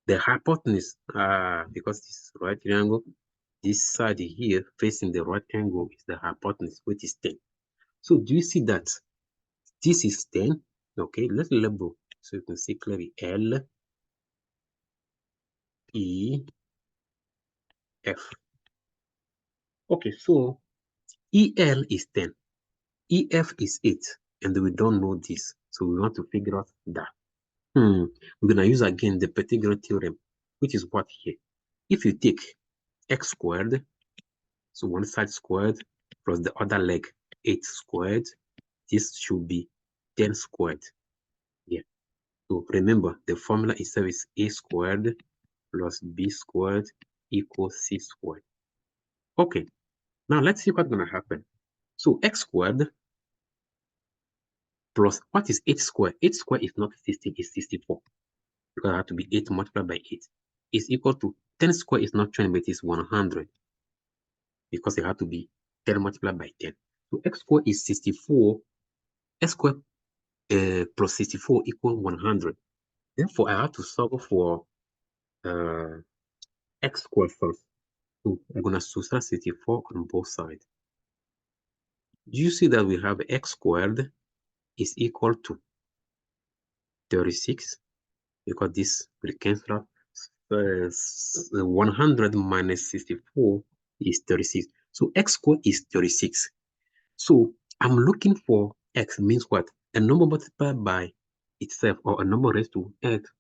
the hypotenuse, because this is right triangle, this side here facing the right angle is the hypotenuse, which is 10. So do you see that this is 10? Okay, let's label so you can see clearly L, E, F. Okay, so EL is 10, EF is 8, and we don't know this. So we want to figure out that. We're going to use again the Pythagorean theorem, which is what here. If you take x squared, so one side squared plus the other leg 8 squared, this should be 10 squared. Yeah. So remember, the formula itself is a squared plus b squared equals c squared. Okay, now let's see what's going to happen. So x squared plus, what is 8 squared? 8 squared is not 16, it's 64. Because it has to be 8 multiplied by 8. Is equal to 10 squared is not 20, but it's 100. Because it had to be 10 multiplied by 10. So x squared is 64. X squared plus 64 equals 100. Therefore, I have to solve for x squared first. So I'm going to subtract 64 on both sides. Do you see that we have x squared is equal to 36? Because this will cancel out. 100 minus 64 is 36. So x squared is 36. So I'm looking for x means what? A number multiplied by itself, or a number raised to x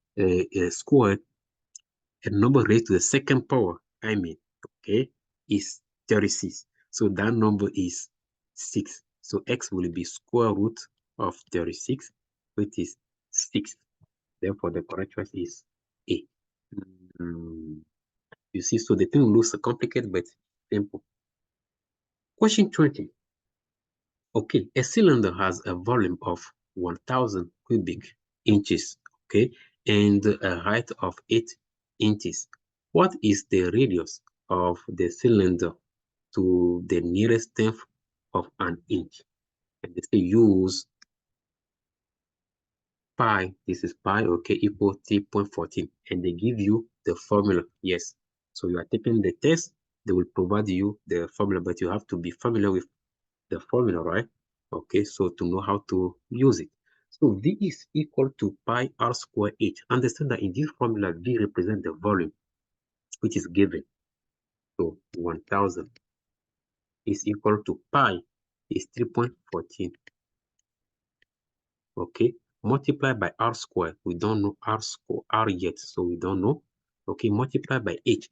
squared, a number raised to the second power, okay, is 36. So that number is 6. So x will be square root of 36, which is 6. Therefore, the correct choice is A. You see, so the thing looks complicated, but simple. Question 20. Okay, a cylinder has a volume of 1,000 cubic inches, okay, and a height of 8 inches. What is the radius of the cylinder to the nearest tenth of an inch? And they say use pi, this is pi, okay, equal 3.14, and they give you the formula. Yes, so you are taking the test, they will provide you the formula, but you have to be familiar with the formula, right? Okay, so to know how to use it. So V is equal to pi r square h. Understand that in this formula, V represents the volume, which is given. So 1,000 is equal to pi is 3.14. Okay, multiply by r square. We don't know r square, r yet, so we don't know. Okay, multiply by h.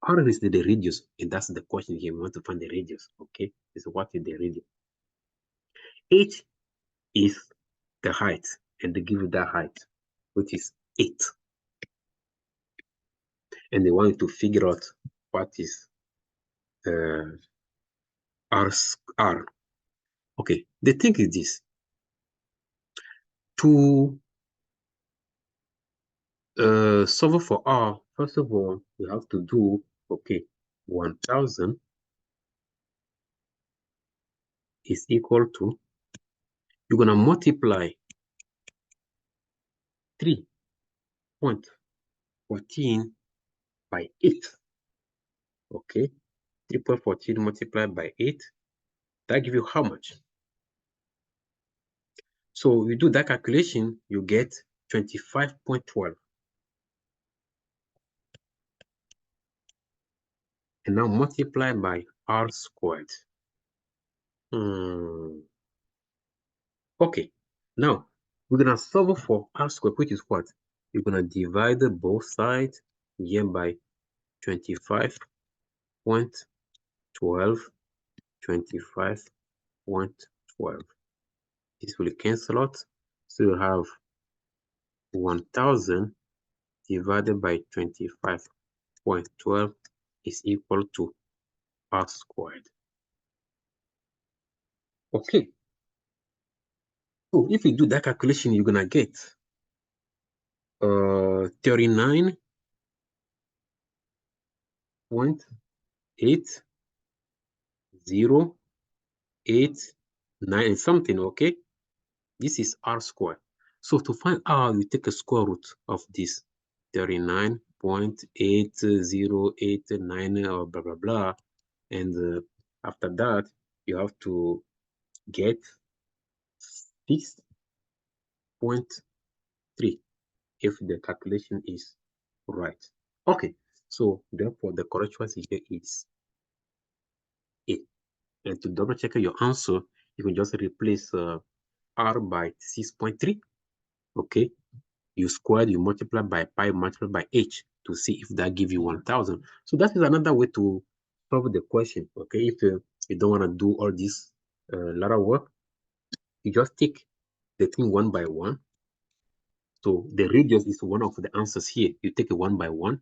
R is the radius, and that's the question here. We want to find the radius. Okay, is what is the radius? H is the height, and they give you that height, which is 8. And they want you to figure out what is uh, R. Okay, the thing is this. To solve for R, first of all, you have to do, okay, 1,000 is equal to, you're going to multiply 3.14 by 8. Okay, 3.14 multiplied by 8, that gives you how much? So you do that calculation, you get 25.12. And now multiply by r squared. Okay, now we're gonna solve for r squared, which is what? You're gonna divide both sides here by 25.12, 25.12. This will cancel out. So you have 1,000 divided by 25.12 is equal to r squared. Okay. So if you do that calculation, you're gonna get 39.8089 something, okay? This is r squared. So to find r, you take a square root of this 39.8089 or blah, blah, blah. And after that, you have to get 6.3 if the calculation is right. Okay, so therefore the correct choice here is And to double check your answer, you can just replace r by 6.3. Okay, you squared, you multiply by pi, multiply by h to see if that gives you 1000. So that is another way to solve the question. Okay, if you don't want to do all this lot of work, you just take the thing one by one. So the radius is one of the answers here. You take it one by one,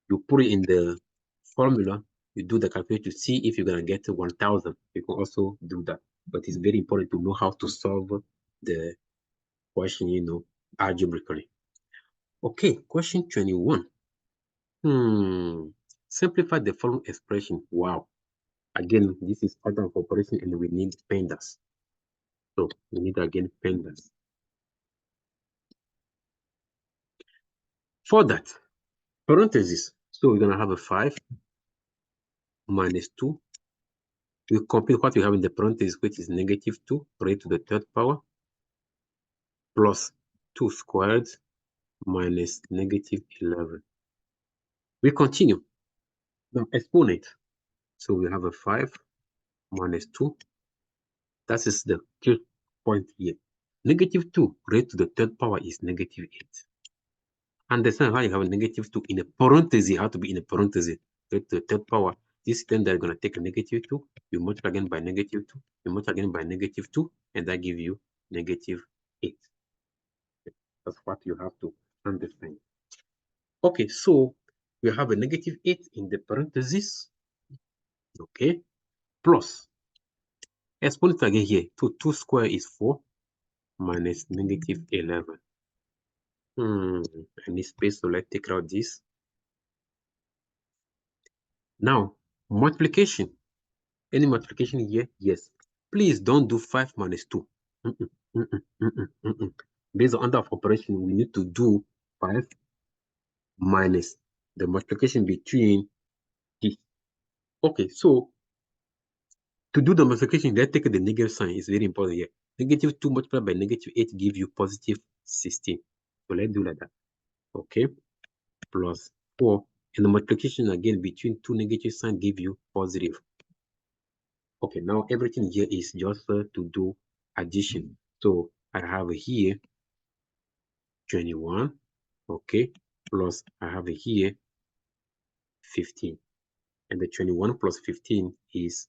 you put it in the formula, you do the calculation to see if you're going to get 1000. You can also do that. But it's very important to know how to solve the question, algebraically. Okay, question 21. Simplify the following expression. Wow. Again, this is order of operation and we need pandas. So we need again pandas. For that, parentheses. So we're going to have a 5 minus 2. We complete what we have in the parentheses, which is negative 2 raised to the third power plus 2 squared minus negative 11. We continue. Now exponent. So we have a 5 minus 2. That is the key point here. Negative 2 raised to the third power is negative 8. Understand how you have a negative 2 in a parenthesis, how to be in a parenthesis raised to the third power. This then they're going to take a negative 2, you multiply again by negative 2, you multiply again by negative 2, and that gives you negative 8. That's what you have to understand. Okay, so we have a negative 8 in the parenthesis, okay, plus exponent again here. So 2 square is 4 minus negative 11. I need space, so let's take out this. Now, multiplication. Any multiplication here? Yes. Please don't do 5 minus 2. Based on order of operation, we need to do 5 minus the multiplication between this. Okay, so to do the multiplication, let's take the negative sign. It's very important here. Negative 2 multiplied by negative 8 give you positive 16. So let's do like that. Okay, plus 4. And the multiplication again between two negative signs give you positive. Okay, now everything here is just to do addition. So I have here 21, okay, plus I have here 15. And the 21 plus 15 is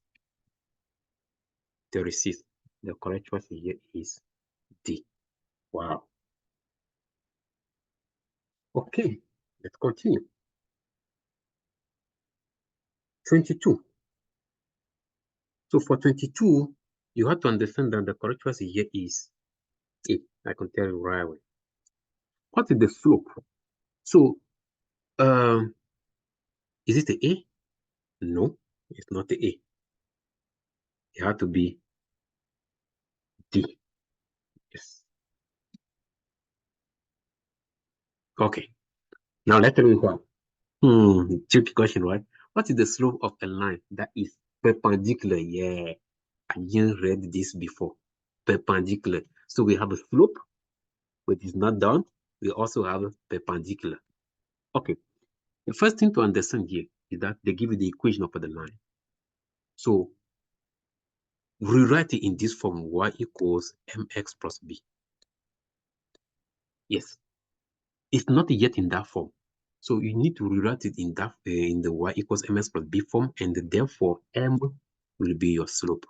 36. The correct choice here is D. Wow. Okay, let's continue. 22. So for 22, you have to understand that the correct choice here is A. I can tell you right away. What is the slope? So, is it the A? No, it's not the A. It had to be D. Yes. Okay. Now let's read what. Tricky question, right? What is the slope of a line that is perpendicular? Yeah, I didn't read this before. Perpendicular. So we have a slope, which is not down. We also have a perpendicular. Okay. The first thing to understand here is that they give you the equation of the line. So rewrite it in this form: y equals mx plus b. Yes, it's not yet in that form. So you need to rewrite it in that in the y equals mx plus b form, and therefore m will be your slope.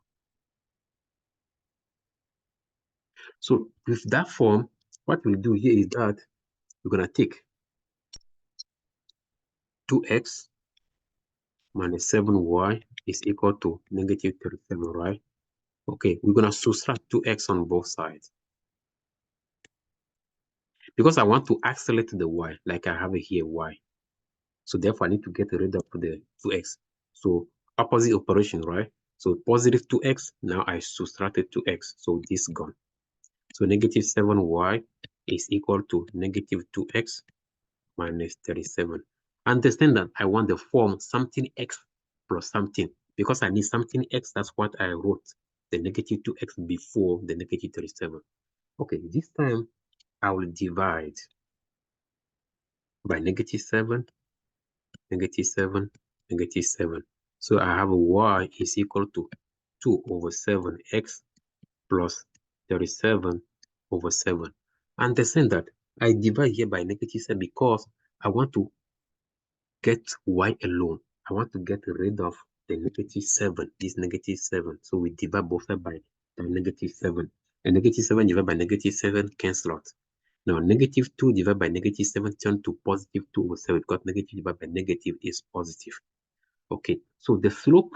So with that form, what we'll do here is that we're gonna take 2x minus 7y is equal to negative 37, right? Okay, we're gonna subtract 2x on both sides. Because I want to accelerate the y, like I have it here, y. So therefore, I need to get rid of the 2x. So opposite operation, right? So positive 2x, now I subtracted 2x. So this gone. So negative 7y is equal to negative 2x minus 37. Understand that I want the form something x plus something. Because I need something x, that's what I wrote. The negative 2x before the negative 37. Okay, this time I will divide by negative 7, negative 7, negative 7. So I have a y is equal to 2 over 7x plus 37 over 7. Understand that I divide here by negative 7 because I want to get y alone. I want to get rid of the negative 7, this negative 7. So we divide both sides by negative 7. And negative 7 divided by negative 7 cancel out. Now, negative 2 divided by negative 7 turn to positive 2 over 7 because negative divided by negative is positive. Okay, so the slope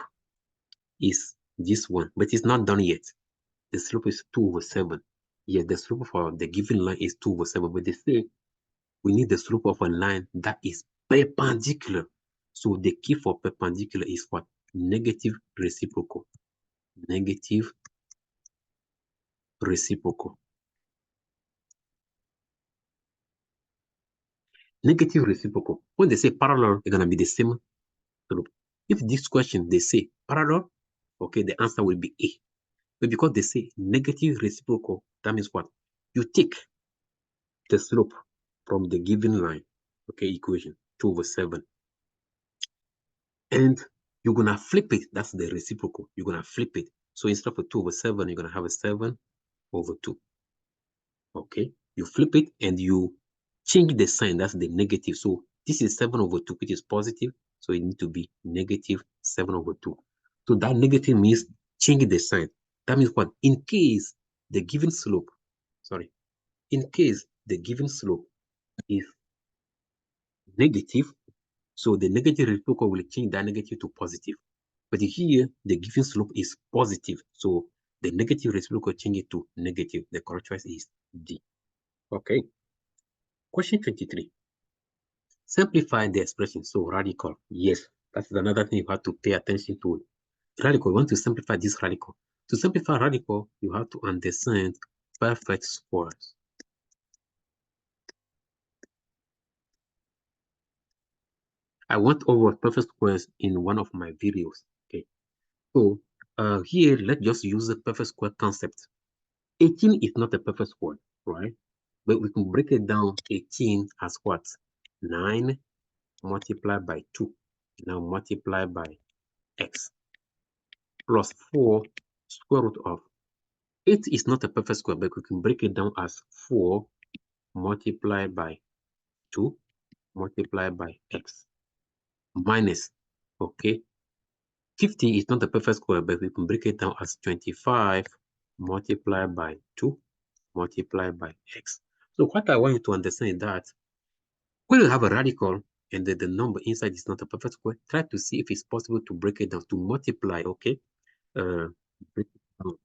is this one, but it's not done yet. The slope is 2 over 7. Yes, the slope for the given line is 2 over 7, but they say we need the slope of a line that is perpendicular. So the key for perpendicular is what? Negative reciprocal. Negative reciprocal. Negative reciprocal. When they say parallel, it's going to be the same slope. If this question, they say parallel, okay, the answer will be A. But because they say negative reciprocal, that means what? You take the slope from the given line, okay, equation, 2 over 7. And you're going to flip it. That's the reciprocal. You're going to flip it. So instead of a 2 over 7, you're going to have a 7 over 2. Okay? You flip it and you change the sign. That's the negative. So this is 7 over 2, which is positive. So it needs to be negative 7 over 2. So that negative means change the sign. That means what? In case the given slope, in case the given slope is negative, so the negative reciprocal will change that negative to positive. But here, the given slope is positive. So the negative reciprocal change it to negative. The correct choice is D. Okay. Question 23. Simplify the expression. So radical. Yes, that's another thing you have to pay attention to. Radical. You want to simplify this radical. To simplify radical, you have to understand perfect squares. I went over perfect squares in one of my videos. Okay. So here, let's just use the perfect square concept. 18 is not a perfect square, right? But we can break it down 18 as what? 9 multiplied by 2. Now multiply by x plus 4 square root of 8 is not a perfect square, but we can break it down as 4 multiplied by 2 multiplied by x minus, okay, 50 is not a perfect square, but we can break it down as 25 multiplied by 2 multiplied by x. So what I want you to understand is that when you have a radical and the number inside is not a perfect square, try to see if it's possible to break it down, to multiply, okay? Break it down.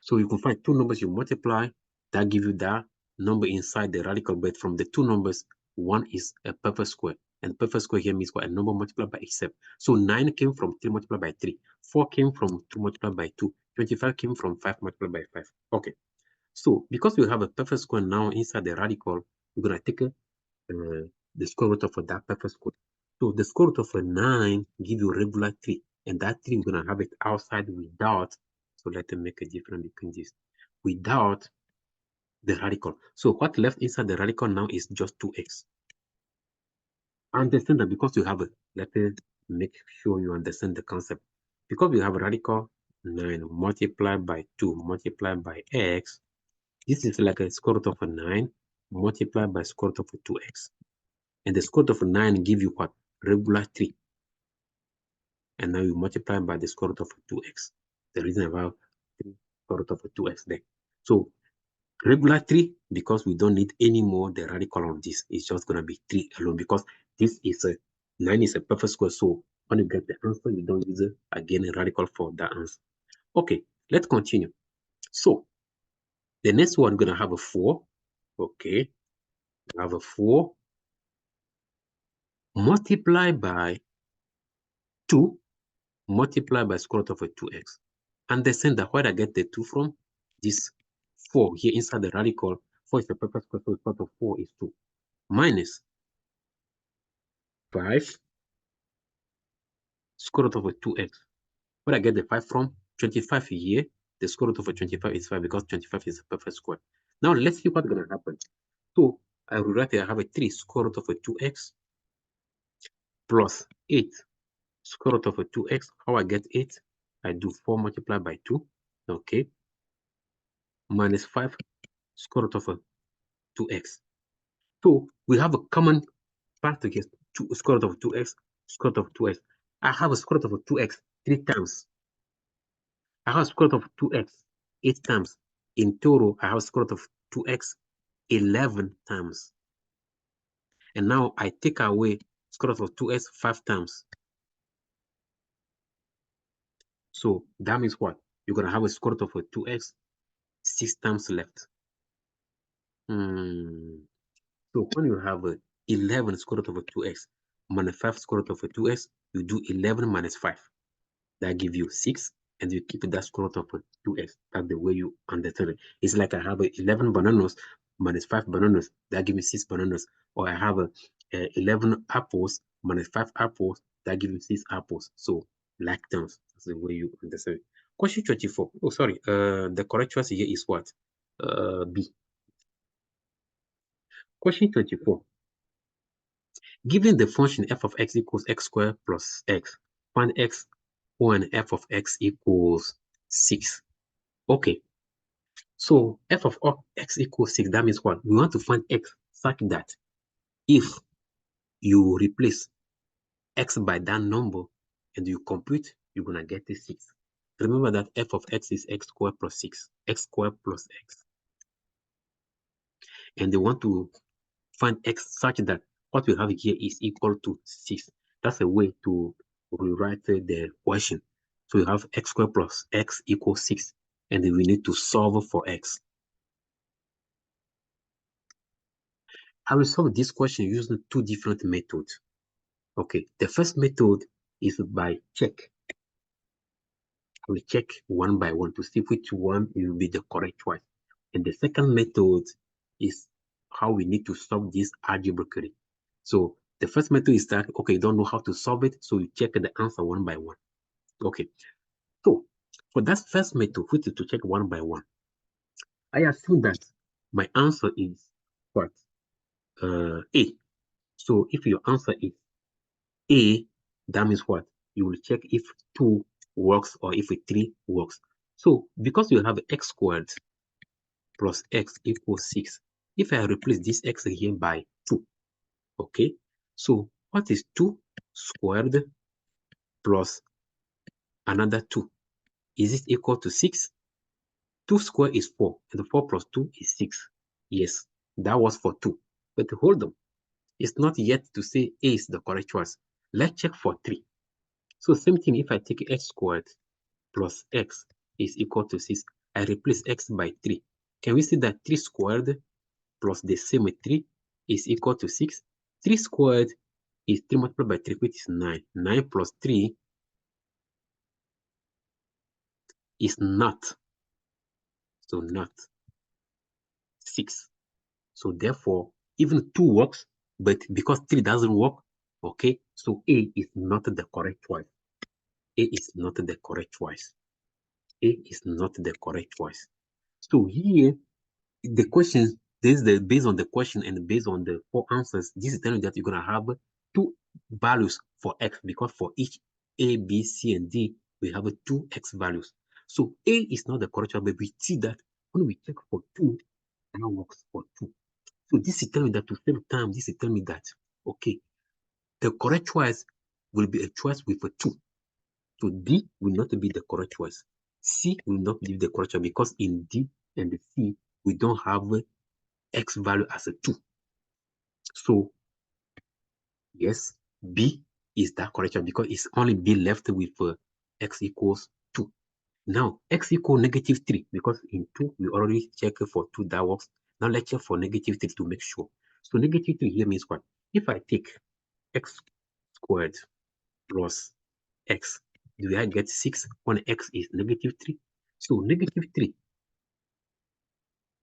So you can find two numbers you multiply, that give you that number inside the radical, but from the two numbers, one is a perfect square. And perfect square here means what? A number multiplied by itself. So 9 came from 3 multiplied by 3. 4 came from 2 multiplied by 2. 25 came from 5 multiplied by 5. Okay. So because we have a perfect square now inside the radical, we're going to take the square root of that perfect square. So the square root of a 9 give you regular 3. And that 3, we're going to have it outside without. So let me make a difference between this. Without the radical. So what left inside the radical now is just 2x. Understand that because you have a, let me make sure you understand the concept. Because we have a radical 9 multiplied by 2 multiplied by x, this is like a square root of a 9 multiplied by square root of a 2x. And the square root of a 9 give you what? Regular 3. And now you multiply by the square root of 2x. The reason I have 3 square root of 2x there. So regular 3, because we don't need any more the radical on this. It's just going to be 3 alone because this is a 9 is a perfect square. So when you get the answer, you don't use again a radical for that answer. Okay, let's continue. So the next one, going to have a 4. Okay, we have a 4 multiplied by 2 multiplied by square root of a 2x. Understand that where I get the 2 from, this 4 here inside the radical, 4 is the perfect square, so the square root of 4 is 2. Minus 5 square root of a 2x. Where I get the 5 from, 25 here, the square root of a 25 is 5 because 25 is a perfect square. Now let's see what's going to happen. So I will write here, I have a 3 square root of a 2x plus 8 square root of 2x. How I get 8? I do 4 multiplied by 2. Okay. Minus 5 square root of 2x. So we have a common factor here, square root of 2x, square root of 2x. I have a square root of 2x 3 times. I have a square root of 2x 8 times. In total, I have a square root of 2x 11 times. And now I take away square root of 2x 5 times. So that means what? You're going to have a square root of 2x 6 times left. So when you have 11 square root of 2x minus 5 square root of 2x, you do 11 minus 5. That gives you 6, and you keep that square root of 2x. That's the way you understand it. It's like I have 11 bananas minus 5 bananas. That gives me 6 bananas. Or I have 11 apples minus 5 apples. That gives me 6 apples. So, like terms. That's the way you understand it. Question 24. Oh, sorry. The correct choice here is what? B. Question 24. Given the function f of x equals x squared plus x, find x when f of x equals 6. Okay, so f of x equals 6, that means what? We want to find x such that if you replace x by that number and you compute, you're going to get the 6. Remember that f of x is x squared plus 6, x squared plus x. And they want to find x such that what we have here is equal to 6. That's a way to rewrite the question. So we have x squared plus x equals 6, and then we need to solve for x. I will solve this question using 2 different methods. Okay, the first method is by check. I will check one by one to see which one will be the correct choice. And the second method is how we need to solve this algebraically. So the first method is that, okay, you don't know how to solve it, so you check the answer one by one. Okay, so for that first method, which is to check one by one, I assume that my answer is what? A. So if your answer is A, that means what? You will check if 2 works or if 3 works. So because you have x squared plus x equals 6, if I replace this x here by 2, okay? So what is 2 squared plus another 2? Is it equal to 6? 2 squared is 4, and 4 plus 2 is 6. Yes, that was for 2. But hold on. It's not yet to say A is the correct choice. Let's check for 3. So same thing, if I take x squared plus x is equal to 6, I replace x by 3. Can we see that 3 squared plus the same 3 is equal to 6? 3 squared is 3 multiplied by 3, which is 9. 9 plus 3 is not. So not 6. So therefore, even 2 works, but because 3 doesn't work, okay, so A is not the correct choice. A is not the correct choice. A is not the correct choice. So here, the question, this is the based on the question and based on the 4 answers, this is telling you that you're going to have 2 values for x, because for each A, B, C, and D, we have 2 x values. So A is not the correct choice, but we see that when we check for 2, that works for 2. So this is telling me that to save time, this is telling me that, okay, the correct choice will be a choice with a 2. So D will not be the correct choice. C will not be the correct choice because in D and the C, we don't have x value as a 2. So yes, B is that correct choice because it's only B left with x equals 2. Now, x equals negative 3 because in 2, we already checked for 2 that works. Now let's check for negative 3 to make sure. So negative 3 here means what? If I take x squared plus x, do I get 6 when x is negative 3? So negative 3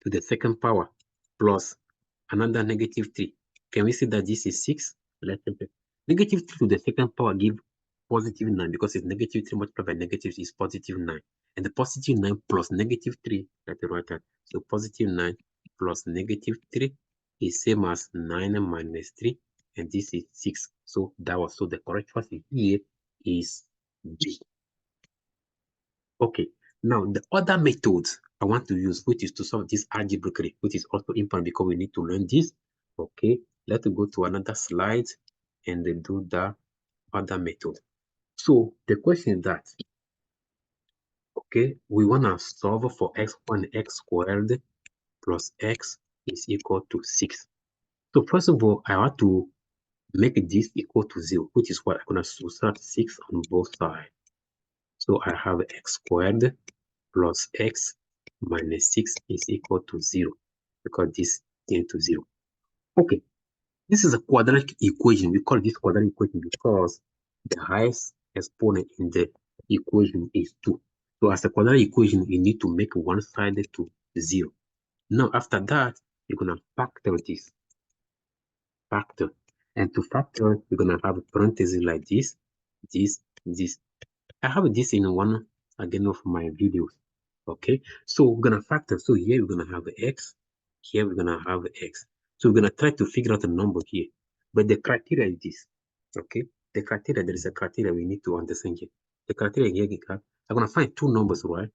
to the second power plus another negative 3. Can we see that this is 6? Let's check. Negative 3 to the second power give positive 9 because it's negative 3 multiplied by negative is positive 9. And the positive 9 plus negative 3, let's write that. So positive 9 plus negative 3 is same as 9 minus 3. and this is 6. So that was, so the correct choice here is B. Okay, now the other methods I want to use, which is to solve this algebraically, which is also important because we need to learn this. Okay, let's go to another slide and then do the other method. So the question is that, okay, we want to solve for x1 x squared plus x is equal to 6. So first of all, I want to make this equal to 0, which is what I'm going to subtract 6 on both sides. So I have x squared plus x minus 6 is equal to 0, because this tends to 0. Okay, this is a quadratic equation. We call this quadratic equation because the highest exponent in the equation is 2. So as a quadratic equation, you need to make one side to 0. Now, after that, you're going to factor this. Factor. And to factor, you're going to have a parenthesis like this, this. I have this in one, again, of my videos. Okay, so we're going to factor. So here we're going to have x. Here we're going to have x. So we're going to try to figure out a number here. But the criteria is this. Okay, the criteria, there is a criteria we need to understand here. The criteria here, I'm going to find two numbers, right?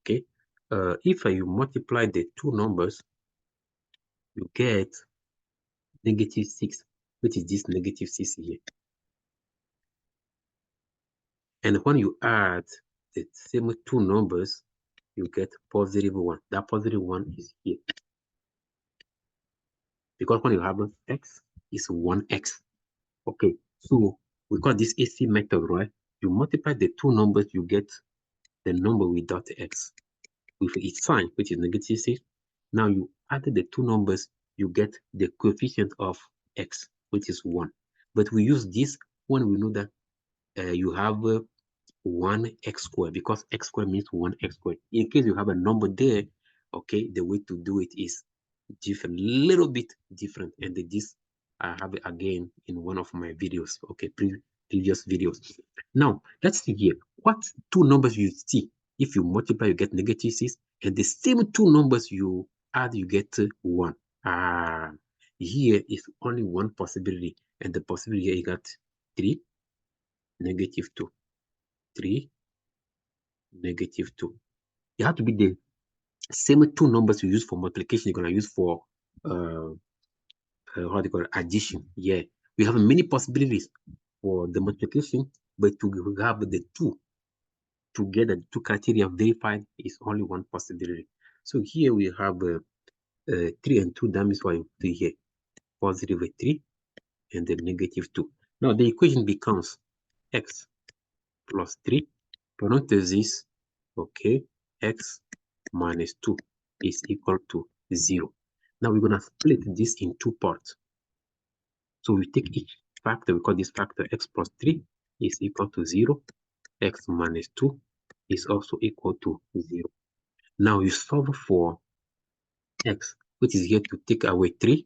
Okay, if you multiply the two numbers, you get negative 6, which is this negative 6 here. And when you add the same two numbers, you get positive 1. That positive 1 is here. Because when you have x, it's 1x. Okay, so we call this AC method, right? You multiply the two numbers, you get the number without x with its sign, which is negative 6. Now you add the two numbers, you get the coefficient of x, which is 1. But we use this when we know that you have 1x squared, because x squared means 1x squared. In case you have a number there, okay, the way to do it is different, little bit different. And this I have it again in one of my videos, okay, previous videos. Now let's see here, what two numbers you see if you multiply, you get negative 6, and the same two numbers you add, you get 1. Here is only one possibility, and the possibility here you got 3, negative 2, 3, negative 2. You have to be the same two numbers you use for multiplication, you're going to use for how do you call it, addition. Yeah, we have many possibilities for the multiplication, but to have the two together, two criteria verified, is only one possibility. So here we have 3 and 2. That means what you do here, positive 3 and then negative 2. Now the equation becomes x plus 3 parentheses, okay, x minus 2 is equal to 0. Now we're going to split this in two parts. So we take each factor, we call this factor x plus 3 is equal to 0, x minus 2 is also equal to 0. Now you solve for x, which is here to take away 3.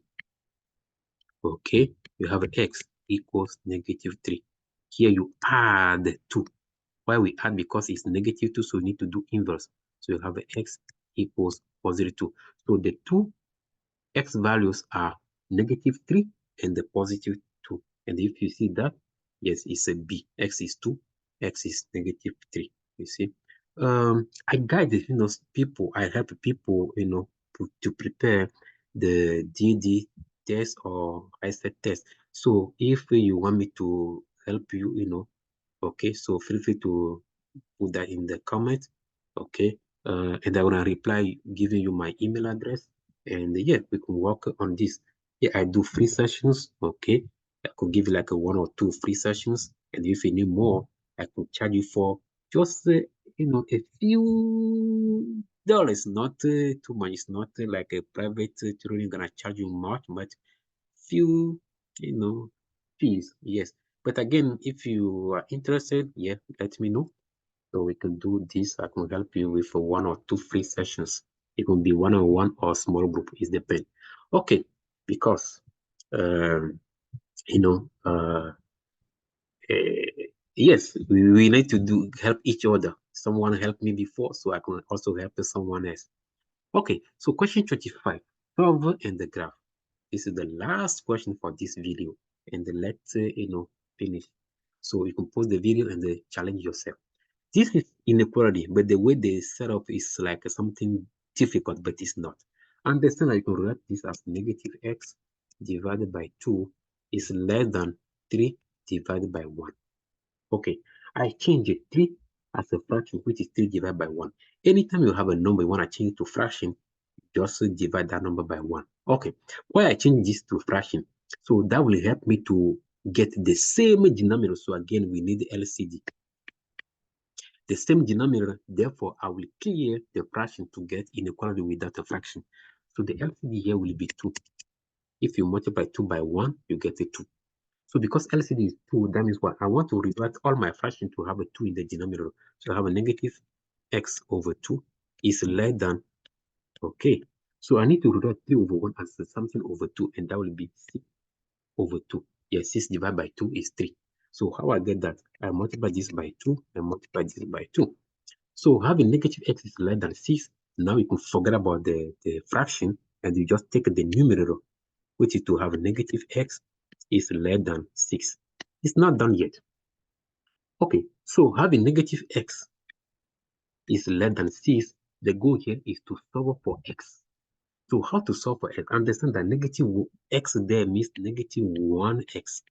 Okay, you have x equals negative 3. Here you add 2. Why we add? Because it's negative 2, so we need to do inverse. So you have x equals positive 2. So the two x values are negative 3 and the positive 2. And if you see that, yes, it's a B. X is 2, x is negative 3. You see, I guide people. I help people, to prepare the GED test or HiSET test. So if you want me to help you, okay, so feel free to put that in the comment, okay, and I want to reply giving you my email address, and yeah, we can work on this. Yeah, I do free sessions, okay. I could give you like a 1 or 2 free sessions, and if you need more, I could charge you for just a few dollars, not too much. It's not like a private tutoring gonna charge you much, but few fees, yes. But again, if you are interested, yeah, let me know. So we can do this. I can help you with 1 or 2 free sessions. It can be one-on-one or small group. It depends. Okay, because you know, yes, we need to help each other. Someone helped me before, so I can also help someone else. Okay, so question 25. Solve and the graph. This is the last question for this video. and let's finish. So you can post the video and challenge yourself. This is inequality, but the way they set up is like something difficult, but it's not. Understand that you can write this as negative x divided by 2 is less than 3 divided by 1. Okay, I change it 3 as a fraction, which is 3 divided by 1. Anytime you have a number you want to change it to fraction, just divide that number by 1. Okay, why I change this to fraction? So that will help me to get the same denominator. So again, we need the LCD. The same denominator, therefore, I will clear the fraction to get inequality without a fraction. So the LCD here will be 2. If you multiply 2 by 1, you get a 2. So because LCD is 2, that means what? I want to rewrite all my fraction to have a 2 in the denominator. So I have a negative x over 2 is less than, okay. So I need to rewrite 3 over 1 as something over 2, and that will be 6 over 2. Yes, 6 divided by 2 is 3. So how I get that? I multiply this by 2 and multiply this by 2. So having negative x is less than 6. Now you can forget about the fraction and you just take the numerator, which is to have negative x is less than 6. It's not done yet. Okay, so having negative x is less than 6, the goal here is to solve for x. So how to solve for x? Understand that negative x there means negative 1x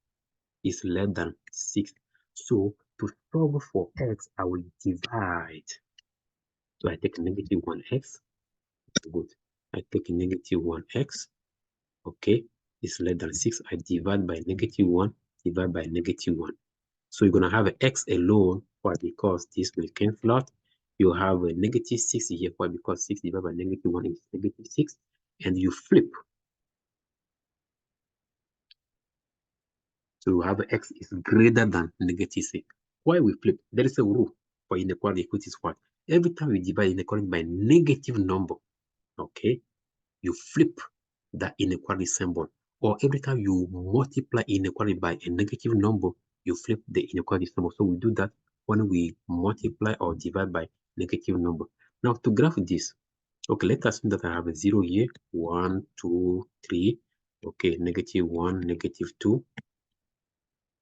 is less than 6. So to solve for x, I will divide. So I take negative 1x. Good. I take negative 1x. Okay. It's less than 6. I divide by negative 1. Divide by negative 1. So you're going to have an x alone. Why? Because this will cancel out. You have a negative 6 here. Why? Because 6 divided by negative 1 is negative 6. And you flip. So you have x is greater than negative 6. Why we flip? There is a rule for inequality, which is what? Every time we divide inequality by negative number, okay, you flip that inequality symbol. Or every time you multiply inequality by a negative number, you flip the inequality symbol. So we do that when we multiply or divide by negative number. Now to graph this, okay, let's assume that I have a 0 here. 1, 2, 3. Okay, negative 1, negative 2,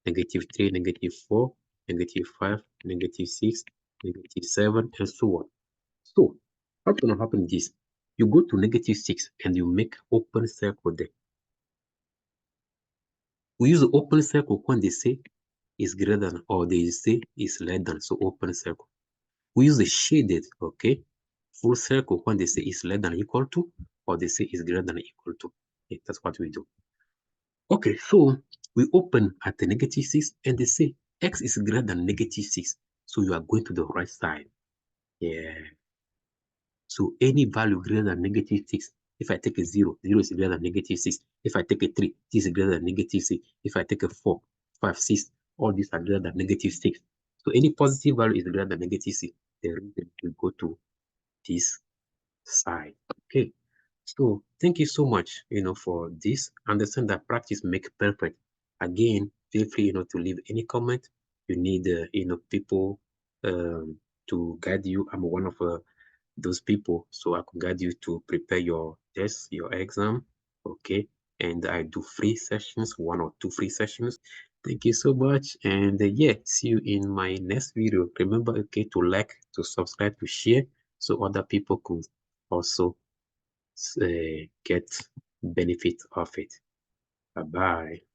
negative 3, negative 4, negative 5, negative 6, negative 7, and so on. So what's going to happen is this. You go to negative 6 and you make open circle there. We use the open circle when they say is greater than or they say is less than, so open circle. We use the shaded, okay, full circle when they say is less than or equal to, or they say is greater than or equal to. Okay, that's what we do. Okay, so we open at the negative 6 and they say x is greater than negative 6. So you are going to the right side. Yeah. So any value greater than negative 6, if I take a 0, 0 is greater than negative 6. If I take a 3, this is greater than negative 6. If I take a 4, 5, 6, all these are greater than negative 6. So any positive value is greater than negative 6. The reason will go to this side. Okay. So thank you so much, for this. Understand that practice makes perfect. Again, feel free, to leave any comment. You need, people to guide you. I'm one of those people, so I could guide you to prepare your test, your exam. Okay, and I do free sessions, 1 or 2 free sessions. Thank you so much, and yeah, see you in my next video. Remember, okay, to like, to subscribe, to share, so other people could also get benefit of it. Bye bye.